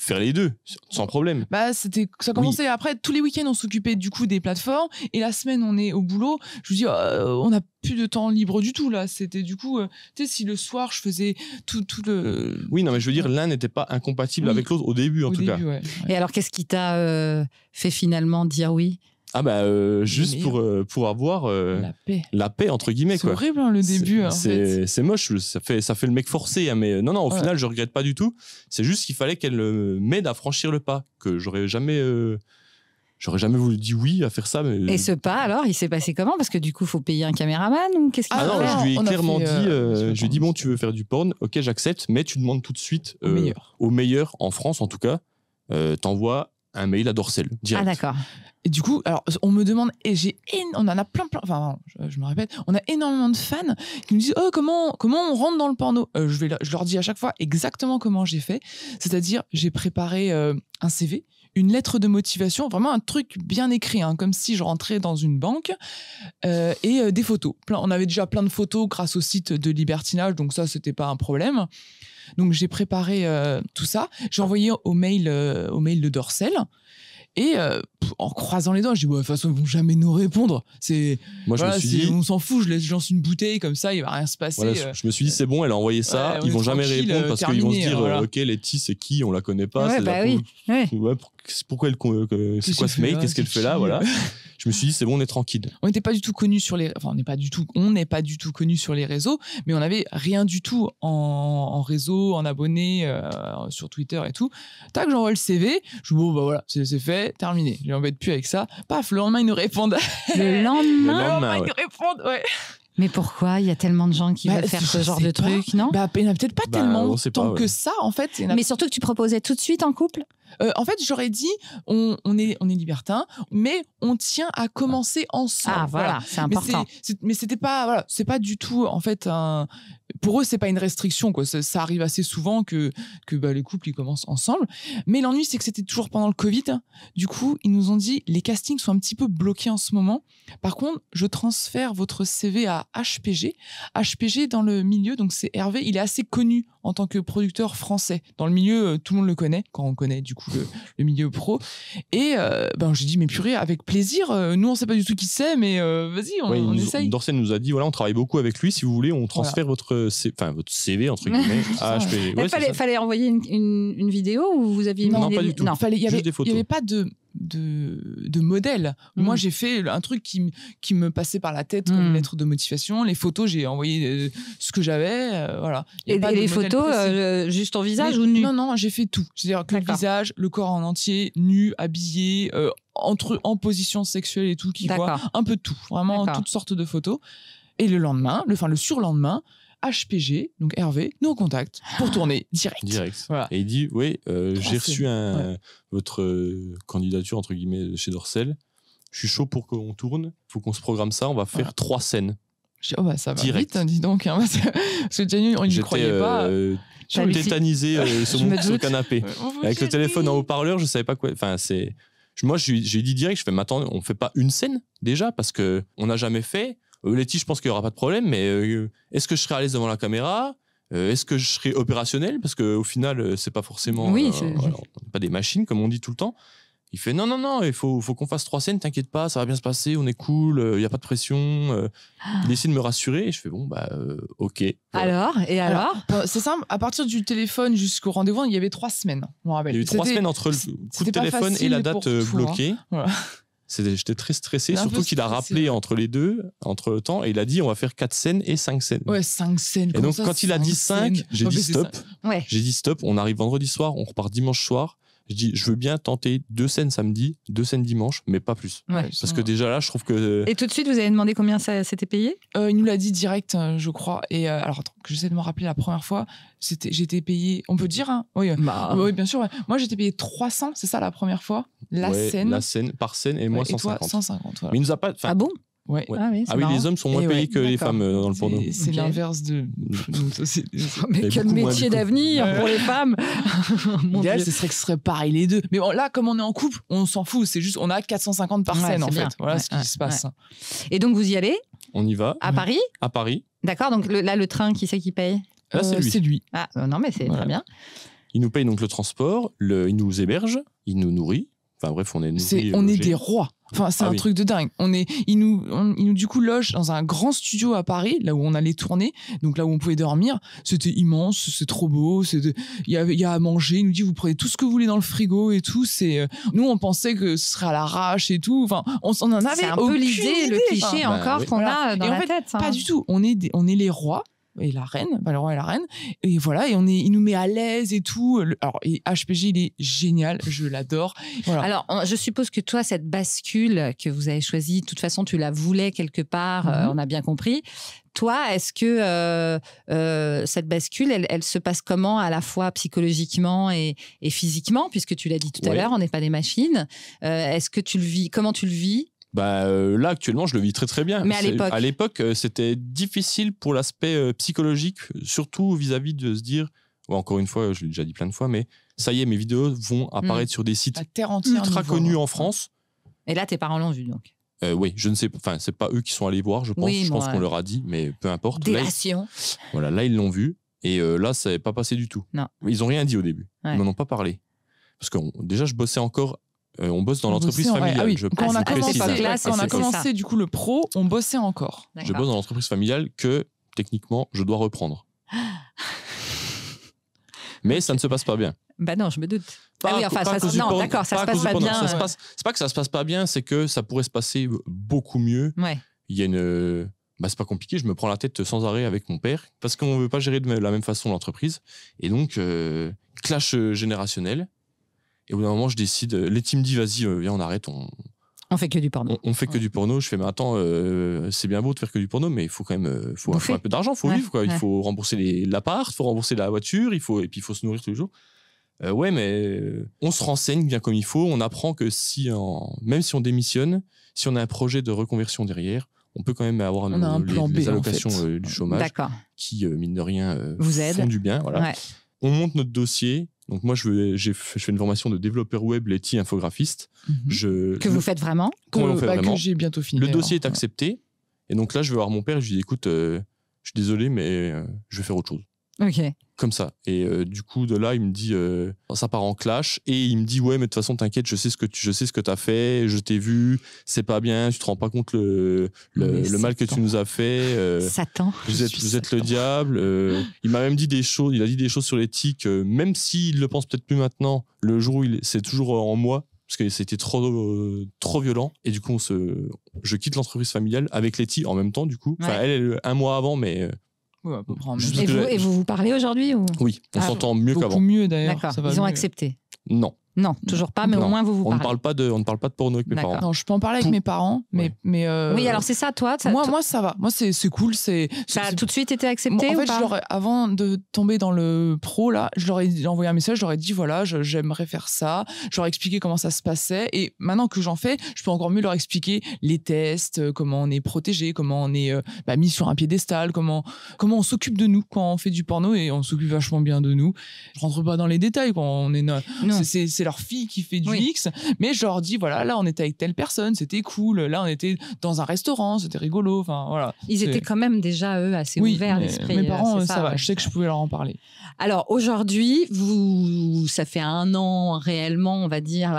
faire les deux sans problème. Bah, ça commençait après. Tous les week-ends, on s'occupait du coup des plateformes. Et la semaine, on est au boulot. Je vous dis, on n'a plus de temps libre du tout là. C'était du coup, tu sais, si le soir je faisais tout le. Oui, non, mais je veux dire, l'un n'était pas incompatible avec l'autre au début, en tout cas. Ouais. Et alors, qu'est-ce qui t'a fait finalement dire oui? Juste pour avoir la paix entre guillemets. C'est horrible le début. C'est moche, ça fait le mec forcé, hein, mais non, au final je regrette pas du tout. C'est juste qu'il fallait qu'elle m'aide à franchir le pas, que j'aurais jamais voulu dire oui à faire ça. Mais... Et ce pas alors, il s'est passé comment? Parce que du coup, il faut payer un caméraman ou qu'est-ce qu'il faut faire? Je lui ai clairement dit, je lui ai dit bon, tu veux faire du porn, ok, j'accepte, mais tu demandes tout de suite au meilleur en France en tout cas, t'envoies un mail à Dorsel direct. Ah d'accord. Et du coup, alors on me demande, et on en a plein, enfin je me répète, on a énormément de fans qui nous disent comment on rentre dans le porno. Je leur dis à chaque fois exactement comment j'ai fait, c'est-à-dire j'ai préparé un CV, une lettre de motivation, vraiment un truc bien écrit, hein, comme si je rentrais dans une banque, et des photos. On avait déjà plein de photos grâce au site de Libertinage, donc ça c'était pas un problème. Donc j'ai préparé tout ça, j'ai envoyé au mail de Dorsel. Et en croisant les doigts, je dis, de toute façon, ils vont jamais nous répondre. Moi, je me suis dit, on s'en fout, je lance une bouteille comme ça, il va rien se passer. Voilà, je me suis dit, c'est bon, elle a envoyé ça, ils vont jamais répondre parce qu'ils vont se dire, ok, Letty, c'est qui? On la connaît pas. Ouais, bah oui. Pourquoi c'est quoi ce mail? Qu'est-ce qu'elle fait là? Voilà. Je me suis dit, c'est bon, on est tranquille. On n'était pas du tout connus sur les, on n'est pas du tout connus sur les réseaux, mais on n'avait rien du tout en réseau, en abonnés, sur Twitter et tout. Tac, j'envoie le CV. Je dis, bon, bah voilà, c'est fait, terminé. Je m'embête plus avec ça. Paf, le lendemain, ils nous répondent. Le lendemain, ils nous répondent, ouais. Mais pourquoi il y a tellement de gens qui veulent faire ce genre de truc, non? Il n'y en a peut-être pas tellement tant que ça, en fait. Mais surtout que tu proposais tout de suite en couple? En fait, j'aurais dit, on est libertin, mais on tient à commencer ensemble. Ah voilà, c'est important. Mais c'était pas, c'est pas du tout, en fait, pour eux, c'est pas une restriction, quoi. Ça arrive assez souvent que les couples ils commencent ensemble. Mais l'ennui, c'est que c'était toujours pendant le Covid. Du coup, ils nous ont dit, les castings sont un petit peu bloqués en ce moment. Par contre, je transfère votre CV à HPG. HPG dans le milieu, donc c'est Hervé, il est assez connu en tant que producteur français. Dans le milieu, tout le monde le connaît, quand on connaît du coup le milieu pro. Et j'ai dit, mais purée, avec plaisir. Nous, on sait pas du tout qui c'est, mais vas-y, on essaye. Dorsel nous a dit, voilà, on travaille beaucoup avec lui. Si vous voulez, on transfère votre CV, entre guillemets, à HPG. Ouais, fallait envoyer une vidéo ou vous aviez Non, pas du tout. Il y juste des photos. Il n'y avait pas de modèle. Moi, j'ai fait un truc qui me passait par la tête comme une lettre de motivation. Les photos, j'ai envoyé ce que j'avais. Voilà. Et les photos, juste ton visage ou nu? Non, j'ai fait tout. C'est-à-dire que le visage, le corps en entier, nu, habillé, en position sexuelle et tout, qui voit un peu de tout. Vraiment toutes sortes de photos. Et le lendemain, le surlendemain, HPG, donc Hervé, nous contacte pour tourner direct. Voilà. Et il dit, oui, j'ai reçu votre candidature, entre guillemets, chez Dorsel. Je suis chaud pour qu'on tourne. Il faut qu'on se programme ça. On va faire 3 scènes. Je dis, ça va vite, hein, dis donc. Hein, parce que Jenny, on n'y croyait pas. Je suis tétanisé sur le canapé. Avec le téléphone en haut-parleur, je savais pas quoi. Enfin, moi, j'ai dit direct, mais attends, on fait pas une scène déjà parce qu'on n'a jamais fait. Letty, je pense qu'il n'y aura pas de problème, mais est-ce que je serai à l'aise devant la caméra ? Est-ce que je serai opérationnel ? Parce qu'au final, c'est pas forcément. On n'est pas des machines, comme on dit tout le temps. Il fait non, il faut qu'on fasse 3 scènes, t'inquiète pas, ça va bien se passer, on est cool, il n'y a pas de pression. Il essaie de me rassurer et je fais ok. Voilà. Alors c'est simple, à partir du téléphone jusqu'au rendez-vous, il y avait 3 semaines. Je me rappelle. Il y a eu 3 semaines entre le coup de téléphone et la date bloquée. Hein. Voilà. J'étais très stressé, surtout qu'il a rappelé entre les deux, entre le temps, et il a dit on va faire 4 scènes et 5 scènes. Ouais, 5 scènes. Et donc quand il a dit 5, j'ai dit stop. Ouais. J'ai dit stop, on arrive vendredi soir, on repart dimanche soir. Je dis, je veux bien tenter 2 scènes samedi, 2 scènes dimanche, mais pas plus. Ouais, parce que déjà là, je trouve que... Et tout de suite, vous avez demandé combien ça s'était payé ? Il nous l'a dit direct, je crois. Et alors, attends, que j'essaie de me rappeler la première fois. J'étais payé, on peut dire, hein ? Oui, oui, bien sûr. Ouais. Moi, j'étais payé 300, c'est ça la première fois ? La scène, par scène, et moi 150. Et toi, 150, voilà. Mais il nous a pas... Ah bon ? Ouais. Ah oui, les hommes sont moins payés que les femmes dans le porno. C'est l'inverse de nous. Mais quel métier d'avenir pour les femmes. L'idéal, ce serait pareil les deux. Mais bon, là, comme on est en couple, on s'en fout. C'est juste, on a 450 par scène en fait. Voilà ce qui se passe. Et donc, vous y allez ? On y va. À Paris ? À Paris. D'accord, donc là, le train, qui c'est qui paye ? Là, c'est lui. Ah, non, mais c'est très bien. Il nous paye donc le transport, il nous héberge, il nous nourrit. Enfin bref, on est nourris. On est des rois. Enfin, c'est un truc de dingue. Il nous du coup loge dans un grand studio à Paris, là où on allait tourner, donc là où on pouvait dormir. C'était immense, c'est trop beau. Il y a à manger. Il nous dit vous prenez tout ce que vous voulez dans le frigo et tout. Nous on pensait que ce serait à l'arrache et tout. Enfin, on en avait. C'est un peu l'idée, le cliché encore qu'on a dans la tête. Pas du tout. On est les rois. Et la reine, le roi et la reine, et voilà, et il nous met à l'aise et tout. Alors, et HPG, il est génial, je l'adore. Voilà. Alors, je suppose que toi, cette bascule que vous avez choisie, de toute façon, tu la voulais quelque part, on a bien compris. Toi, est-ce que cette bascule, elle se passe comment, à la fois psychologiquement et physiquement, puisque tu l'as dit tout à l'heure, on n'est pas des machines. Est-ce que tu le vis ? Comment tu le vis ? Là, actuellement, je le vis très très bien. Mais à l'époque, c'était difficile pour l'aspect psychologique, surtout vis-à-vis de se dire, encore une fois, je l'ai déjà dit plein de fois, mais ça y est, mes vidéos vont apparaître sur des sites ultra connus en France. Et là, tes parents l'ont vu, donc. Oui, je ne sais pas, enfin, c'est pas eux qui sont allés voir, je pense. Je pense qu'on leur a dit, mais peu importe. Délation. Là, ils l'ont vu, et là, ça n'est pas passé du tout. Non. Ils n'ont rien dit au début. Ils m'en ont pas parlé. Parce que déjà, je bossais encore. On bosse dans l'entreprise familiale. Ah oui. Je quand on a commencé du coup le pro, on bossait encore. Je bosse dans l'entreprise familiale que techniquement je dois reprendre. Mais ça ne se passe pas bien. Bah non, je me doute. Ça se passe pas bien. C'est pas que ça se passe pas bien, c'est que ça pourrait se passer beaucoup mieux. Ouais. Il y a c'est pas compliqué, je me prends la tête sans arrêt avec mon père parce qu'on ne veut pas gérer de la même façon l'entreprise. Et donc, clash générationnel. Et au bout d'un moment, je décide, Letty me dit, vas-y, viens, on arrête. On fait que du porno. On fait que du porno. Je fais, mais attends, c'est bien beau de faire que du porno, mais il faut quand même faut un peu d'argent, il faut vivre. Quoi. Il faut rembourser l'appart, il faut rembourser la voiture, et puis il faut se nourrir tous les jours. Mais on se renseigne bien comme il faut. On apprend que même si on démissionne, si on a un projet de reconversion derrière, on peut quand même avoir les allocations du chômage qui, mine de rien, font du bien. Voilà. Ouais. On monte notre dossier. Donc moi, je fais une formation de développeur web, Letty, infographiste. Que vous faites vraiment ? Que j'ai bientôt fini. Le dossier est accepté. Et donc là, je vais voir mon père et je lui dis, écoute, je suis désolé, mais je vais faire autre chose. Ok. Comme ça. Et du coup, de là, il me dit, ça part en clash. Et il me dit, ouais, mais de toute façon, t'inquiète, je sais ce que t'as fait, je t'ai vu, c'est pas bien, tu te rends pas compte le mal que tu nous as fait. Satan. Vous êtes le diable. Il m'a même dit des choses, il a dit des choses sur l'éthique, même s'il le pense peut-être plus maintenant, le jour où c'est toujours en moi, parce que c'était trop violent. Et du coup, je quitte l'entreprise familiale avec Letty en même temps, du coup. Enfin, elle, un mois avant, mais... Et vous parlez aujourd'hui ou... Oui, on s'entend mieux qu'avant. Beaucoup mieux d'ailleurs. D'accord, ils ont accepté. Non. Non, toujours pas, mais Non. au moins vous On parlez. ne parle pas de porno avec mes D'accord. parents. Non, je peux en parler avec Tout- mes parents, mais Oui, alors c'est ça, toi moi ça va. Moi c'est cool, ça a c'est- tout de suite été Moi, accepté en ou fait, pas avant de tomber dans le pro, là, je leur ai envoyé un message, je leur ai dit voilà, j'aimerais faire ça. Je leur ai expliqué comment ça se passait. Et maintenant que j'en fais, je peux encore mieux leur expliquer les tests, comment on est protégé, comment on est mis sur un piédestal, comment on s'occupe de nous quand on fait du porno et on s'occupe vachement bien de nous. Je rentre pas dans les détails quand on est. Non. C'est leur fille qui fait du Oui. X, mais je leur dis voilà, là on était avec telle personne, c'était cool. Là on était dans un restaurant, c'était rigolo. Enfin voilà. Ils étaient quand même déjà, eux, assez ouverts d'esprit. Mes parents, c'est ça va. ouais. Je sais que je pouvais leur en parler. Alors aujourd'hui, ça fait 1 an réellement, on va dire,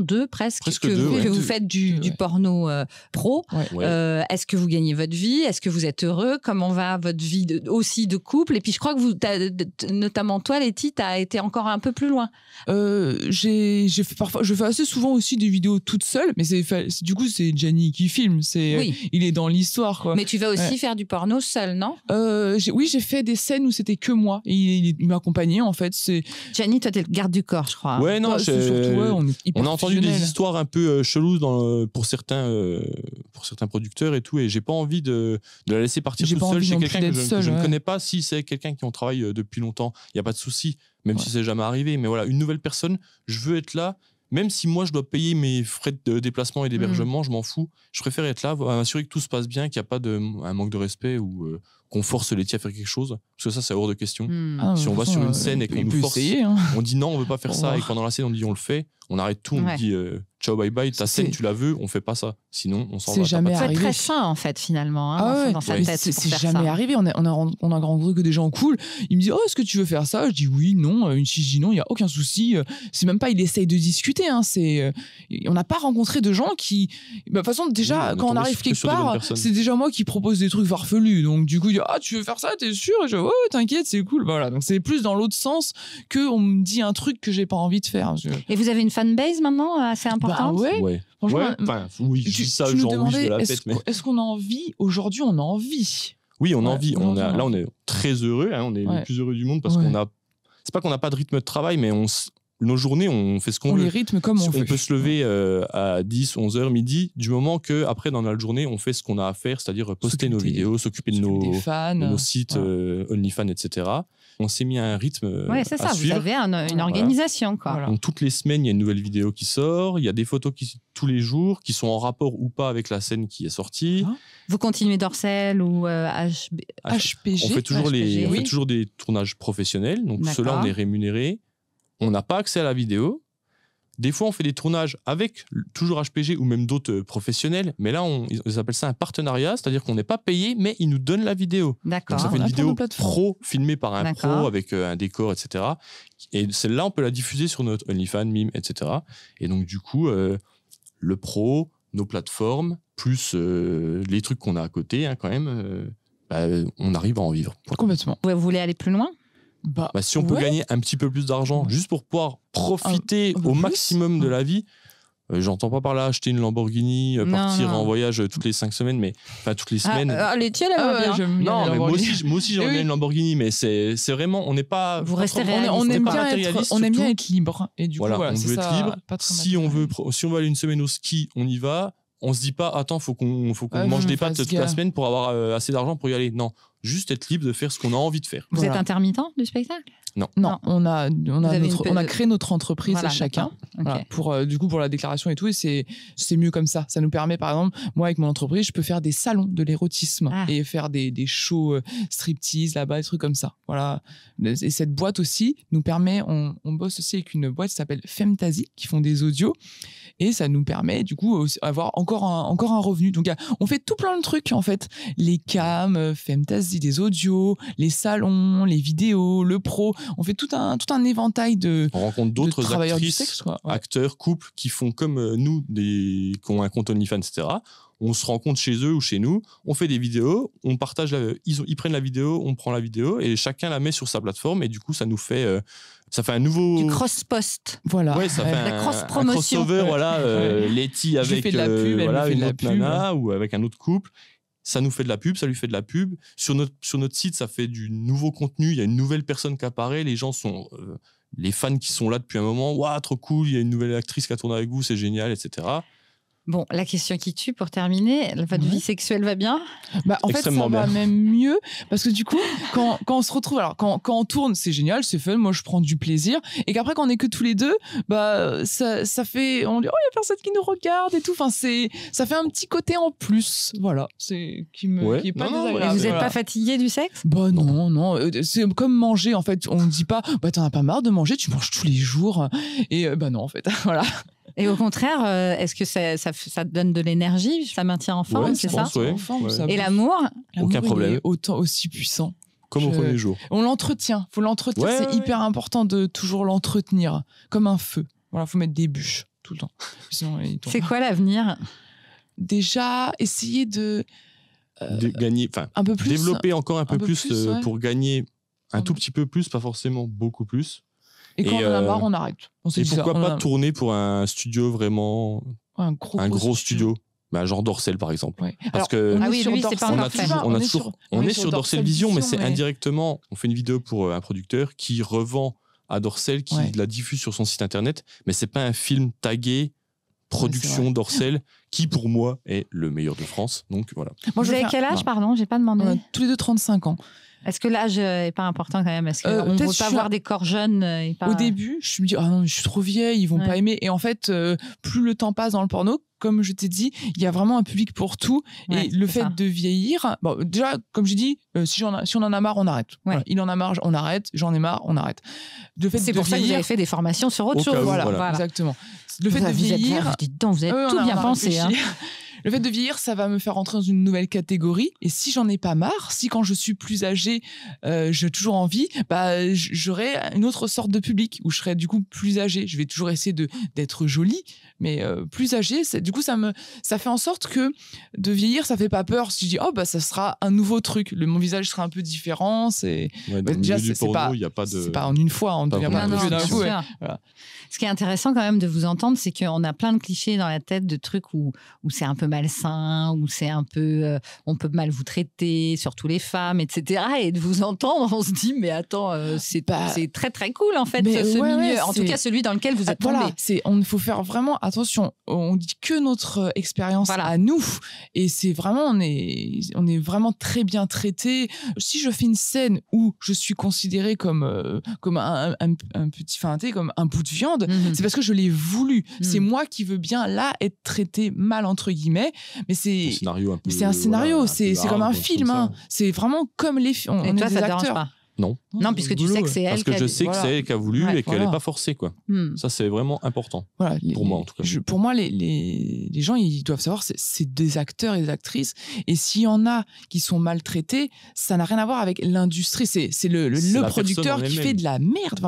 2 presque, Presque que, deux, vous, ouais. que vous faites du Ouais. porno pro. Ouais. Est-ce que vous gagnez votre vie? Est-ce que vous êtes heureux? Comment va votre vie aussi de couple? Et puis je crois que notamment toi, Letty, tu as été encore un peu plus loin. J'ai fait parfois, je fais assez souvent aussi des vidéos toute seule, mais du coup c'est Gianni qui filme, Oui. il est dans l'histoire quoi. Mais tu vas aussi Ouais. faire du porno seul, non? Oui, j'ai fait des scènes où c'était que moi et il m'accompagnait en fait. Gianni, toi, t'es le garde du corps, je crois. Ouais, non, C'est surtout, ouais, on est hyper on a entendu des fusionnels. histoires un peu cheloues pour certains producteurs et tout, et j'ai pas envie de la laisser partir J'ai toute pas seule envie chez non plus quelqu'un que d'être je seule, ne ouais. connais pas. Si c'est quelqu'un qui en travaille depuis longtemps, il y a pas de souci, même Ouais. si c'est jamais arrivé. Mais voilà, une nouvelle personne, je veux être là. Même si moi je dois payer mes frais de déplacement et d'hébergement, je m'en fous. Je préfère être là, m'assurer que tout se passe bien, qu'il n'y a pas un manque de respect ou qu'on force Letty à faire quelque chose. Parce que ça, c'est hors de question. Ah, Si de on toute va façon, sur une scène et qu'on il nous peut force, essayer, hein. on dit non, on veut pas faire Au ça. revoir. Et pendant la scène, on dit on le fait. On arrête tout, on Ouais. dit ciao, bye bye. Ta C'est- scène, tu la veux, on fait pas ça. Sinon, on s'en C'est va. jamais T'as pas de- Faut être arrivé. très sain, en fait, finalement, hein, Ah ouais, dans sa ouais. tête. C'est pour faire jamais ça. arrivé. On a rencontré que des gens cool. Ils me disent, oh, est-ce que tu veux faire ça? Je dis oui, non. Une fille dit non, il n'y a aucun souci. C'est même pas, il essaye de discuter. Hein. On n'a pas rencontré de gens qui. De toute façon, déjà, Oui, on est quand on tombé arrive que quelque sur des bonnes part, personnes. c'est déjà moi qui propose des trucs farfelus. Donc, du coup, il dit, ah, tu veux faire ça? T'es sûr? Et je dis, oh, t'inquiète, c'est cool. Voilà. Donc, c'est plus dans l'autre sens qu'on me dit un truc que j'ai pas envie de faire. Et vous avez une fanbase maintenant assez importante? Bah ouais. Ouais. Franchement, Ouais, enfin, oui, je dis ça, tu nous genre oui, je demandais, me la est-ce pète, mais. est-ce qu'on a envie? Aujourd'hui, on a envie. Oui, on a Ouais, envie. aujourd'hui, Là, on est très heureux. Hein, on est Ouais. les plus heureux du monde parce Ouais. qu'on a. C'est pas qu'on n'a pas de rythme de travail, mais nos journées, on fait ce qu'on On veut. les rythme comme on veut. peut se lever à 10, 11 heures, midi, du moment que après dans la journée, on fait ce qu'on a à faire, c'est-à-dire poster nos S'occuper vidéos, s'occuper de S'occuper nos, des fans. de nos sites Voilà. OnlyFans, etc. On s'est mis à un rythme Ouais, c'est à ça. Vous suivre. avez une organisation, quoi. Voilà. Donc, toutes les semaines, il y a une nouvelle vidéo qui sort. Il y a des photos tous les jours qui sont en rapport ou pas avec la scène qui est sortie. Ah. Vous continuez Dorsel ou HB... HPG. On fait toujours, HPG, on oui. fait toujours des tournages professionnels. Donc, D'accord. ceux-là, on est rémunéré. On n'a pas accès à la vidéo. Des fois, on fait des tournages avec toujours HPG ou même d'autres professionnels. Mais là, ils appellent ça un partenariat. C'est-à-dire qu'on n'est pas payé, mais ils nous donnent la vidéo. D'accord. Donc, ça on fait une a plein vidéo de plateformes. pro filmée par un D'accord. pro avec un décor, etc. Et celle-là, on peut la diffuser sur notre OnlyFans, Mime, etc. Et donc, du coup, le pro, nos plateformes, plus les trucs qu'on a à côté, hein, quand même, on arrive à en vivre. Complètement. Vous voulez aller plus loin? Si on peut ouais. gagner un petit peu plus d'argent, juste pour pouvoir profiter un peu au plus. maximum de la vie, j'entends pas par là acheter une Lamborghini, Non, partir non. en voyage toutes les 5 semaines, mais enfin toutes les semaines. Les tiens, là, bien. j'aime bien Non, les mais Lamborghini. moi aussi j'aimerais Eh oui. bien une Lamborghini, mais c'est vraiment, on n'est pas. Vous pas restez trop- réaliste. On aime pas bien matérialiste, on aime bien surtout. être libre. Et du Voilà, coup, voilà, on c'est veut ça, être libre. pas trop Si on veut matériel. aller une semaine au ski, on y va. On se dit pas, attends, faut qu'on Ouais, mange faut des qu'on pâtes fasse toute la gaffe. semaine pour avoir assez d'argent pour y aller. Non, juste être libre de faire ce qu'on a envie de faire. Vous Voilà. êtes intermittent du spectacle? Non, Non. on a avez on a créé notre entreprise Voilà, à chacun. d'accord. Ok. Voilà, pour du coup pour la déclaration et tout, et c'est mieux comme ça. Ça nous permet, par exemple, moi avec mon entreprise, je peux faire des salons de l'érotisme Ah. et faire des shows striptease là-bas, des trucs comme ça. Voilà. Et cette boîte aussi nous permet, on bosse aussi avec une boîte qui s'appelle Femtasy qui font des audios, et ça nous permet du coup avoir encore un revenu. Donc on fait tout plein de trucs en fait, les cams, Femtasy, des audios, les salons, les vidéos, le pro. On fait tout un éventail de On rencontre d'autres travailleurs du actrices, sexe, quoi. Ouais. acteurs, couples qui font comme nous, qui ont un compte OnlyFans, etc. On se rencontre chez eux ou chez nous, on fait des vidéos, on partage, ils prennent la vidéo, on prend la vidéo et chacun la met sur sa plateforme, et du coup ça nous fait, ça fait un nouveau. Du cross-post. Voilà. Ouais, ça fait La un cross-promotion. crossover, Ouais. voilà, Letty Je avec fais de la pub, elle voilà, me fait de une la autre pub. nana ou avec un autre couple. Ça nous fait de la pub, ça lui fait de la pub. Sur notre site, ça fait du nouveau contenu. Il y a une nouvelle personne qui apparaît. Les gens sont les fans qui sont là depuis un moment, waouh, trop cool, il y a une nouvelle actrice qui a tourné avec vous, c'est génial, etc. Bon, la question qui tue pour terminer, votre vie sexuelle va bien ? En fait, ça va même mieux parce que du coup, quand on se retrouve, alors quand on tourne, c'est génial, c'est fun, moi je prends du plaisir, et qu'après quand on est que tous les deux, ça fait, on dit oh il y a personne qui nous regarde et tout, enfin ça fait un petit côté en plus, voilà, c'est qui est pas désagréable. Et vous n'êtes pas fatigué du sexe ? Non, c'est comme manger en fait, on dit pas t'en as pas marre de manger, tu manges tous les jours, et non en fait, voilà. Et au contraire, est-ce que ça te donne de l'énergie, ça maintient en forme, c'est ça ? Et l'amour ? Aucun problème. Autant aussi puissant. Comme au premier jour. On l'entretient. Faut l'entretenir. C'est hyper important de toujours l'entretenir, comme un feu. Voilà, faut mettre des bûches tout le temps. Sinon, c'est quoi l'avenir ? Déjà, essayer de gagner, un peu plus, développer encore un peu plus pour gagner un tout petit peu plus, pas forcément beaucoup plus. Et quand on en a marre, on arrête. Et pourquoi pas tourner pour un studio vraiment... Un gros studio. Genre Dorsel, par exemple. Ouais. Parce que on est sur Dorsel Vision, mais c'est indirectement... On fait une vidéo pour un producteur qui revend à Dorsel, qui la diffuse sur son site internet, mais c'est pas un film tagué production Dorsel, qui pour moi est le meilleur de France. Donc voilà. Vous avez quel âge, pardon ? J'ai pas demandé. On a tous les deux 35 ans. Est-ce que l'âge n'est pas important quand même ? Est-ce qu'on ne veut pas voir des corps jeunes Au début, je me dis non, je suis trop vieille, ils vont pas aimer. Et en fait, plus le temps passe dans le porno, comme je t'ai dit, il y a vraiment un public pour tout. Et le fait de vieillir, déjà, comme j'ai dit, si on en a marre, on arrête. Voilà, il en a marre, on arrête. J'en ai marre, on arrête. C'est pour ça que vous avez fait des formations sur autre chose. Voilà, exactement. Le fait de vieillir, vous avez tout bien pensé. Le fait de vieillir, ça va me faire entrer dans une nouvelle catégorie. Et si j'en ai pas marre, si quand je suis plus âgée, j'ai toujours envie, j'aurai une autre sorte de public où je serai du coup plus âgée. Je vais toujours essayer d'être jolie, mais plus âgée. Du coup, ça fait en sorte que de vieillir, ça fait pas peur. Si je dis ça sera un nouveau truc, mon visage sera un peu différent. Déjà, c'est pas en une fois, on ne devient pas plus vieux d'un coup. Voilà. Ce qui est intéressant quand même de vous entendre, c'est qu'on a plein de clichés dans la tête de trucs où c'est un peu malsain, où c'est un peu on peut mal vous traiter, surtout les femmes, etc. Et de vous entendre, on se dit mais attends, c'est très très cool en fait ce milieu, en tout cas celui dans lequel vous êtes tombé. Il faut faire vraiment attention. On dit que notre expérience à nous, et c'est vraiment on est vraiment très bien traité. Si je fais une scène où je suis considérée comme un petit comme un bout de viande, c'est parce que je l'ai voulu. C'est moi qui veux bien là être traité mal entre guillemets, mais c'est un scénario, c'est comme un film. C'est vraiment comme les films. Et toi, ça te dérange pas ? Non, puisque tu sais que c'est elle. Parce que je sais que c'est elle qui a voulu et qu'elle n'est pas forcée, quoi. Ça, c'est vraiment important. Voilà, pour moi, en tout cas. Pour moi, les gens, ils doivent savoir, c'est des acteurs et des actrices. Et s'il y en a qui sont maltraités, ça n'a rien à voir avec l'industrie. C'est le producteur qui fait de la merde,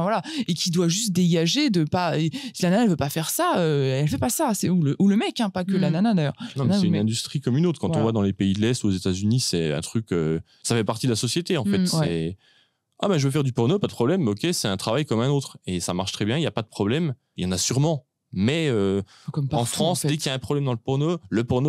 et qui doit juste dégager de pas. Si la nana, elle veut pas faire ça, elle fait pas ça. Ou le mec, pas que la nana d'ailleurs. Non, mais c'est une industrie comme une autre. Quand on voit dans les pays de l'Est ou aux États-Unis, c'est un truc. Ça fait partie de la société, en fait. C'est. Je veux faire du porno, pas de problème, ok, c'est un travail comme un autre. Et ça marche très bien, il n'y a pas de problème. Il y en a sûrement. Mais en France, dès qu'il y a un problème dans le porno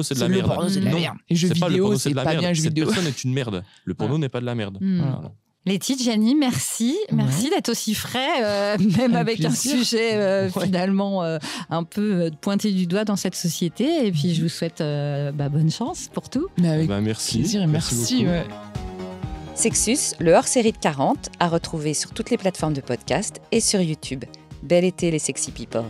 c'est de la merde. Le porno, c'est de la merde. Et jeux vidéo, c'est pas bien. Cette personne est une merde. Le porno n'est pas de la merde. Voilà. Letty, Gianni, merci. Merci d'être aussi frais, même avec un sujet finalement un peu pointé du doigt dans cette société. Et puis, je vous souhaite bonne chance pour tout. Merci. Plaisir et merci. Sexus, le hors-série de 40, à retrouver sur toutes les plateformes de podcast et sur YouTube. Bel été les sexy people.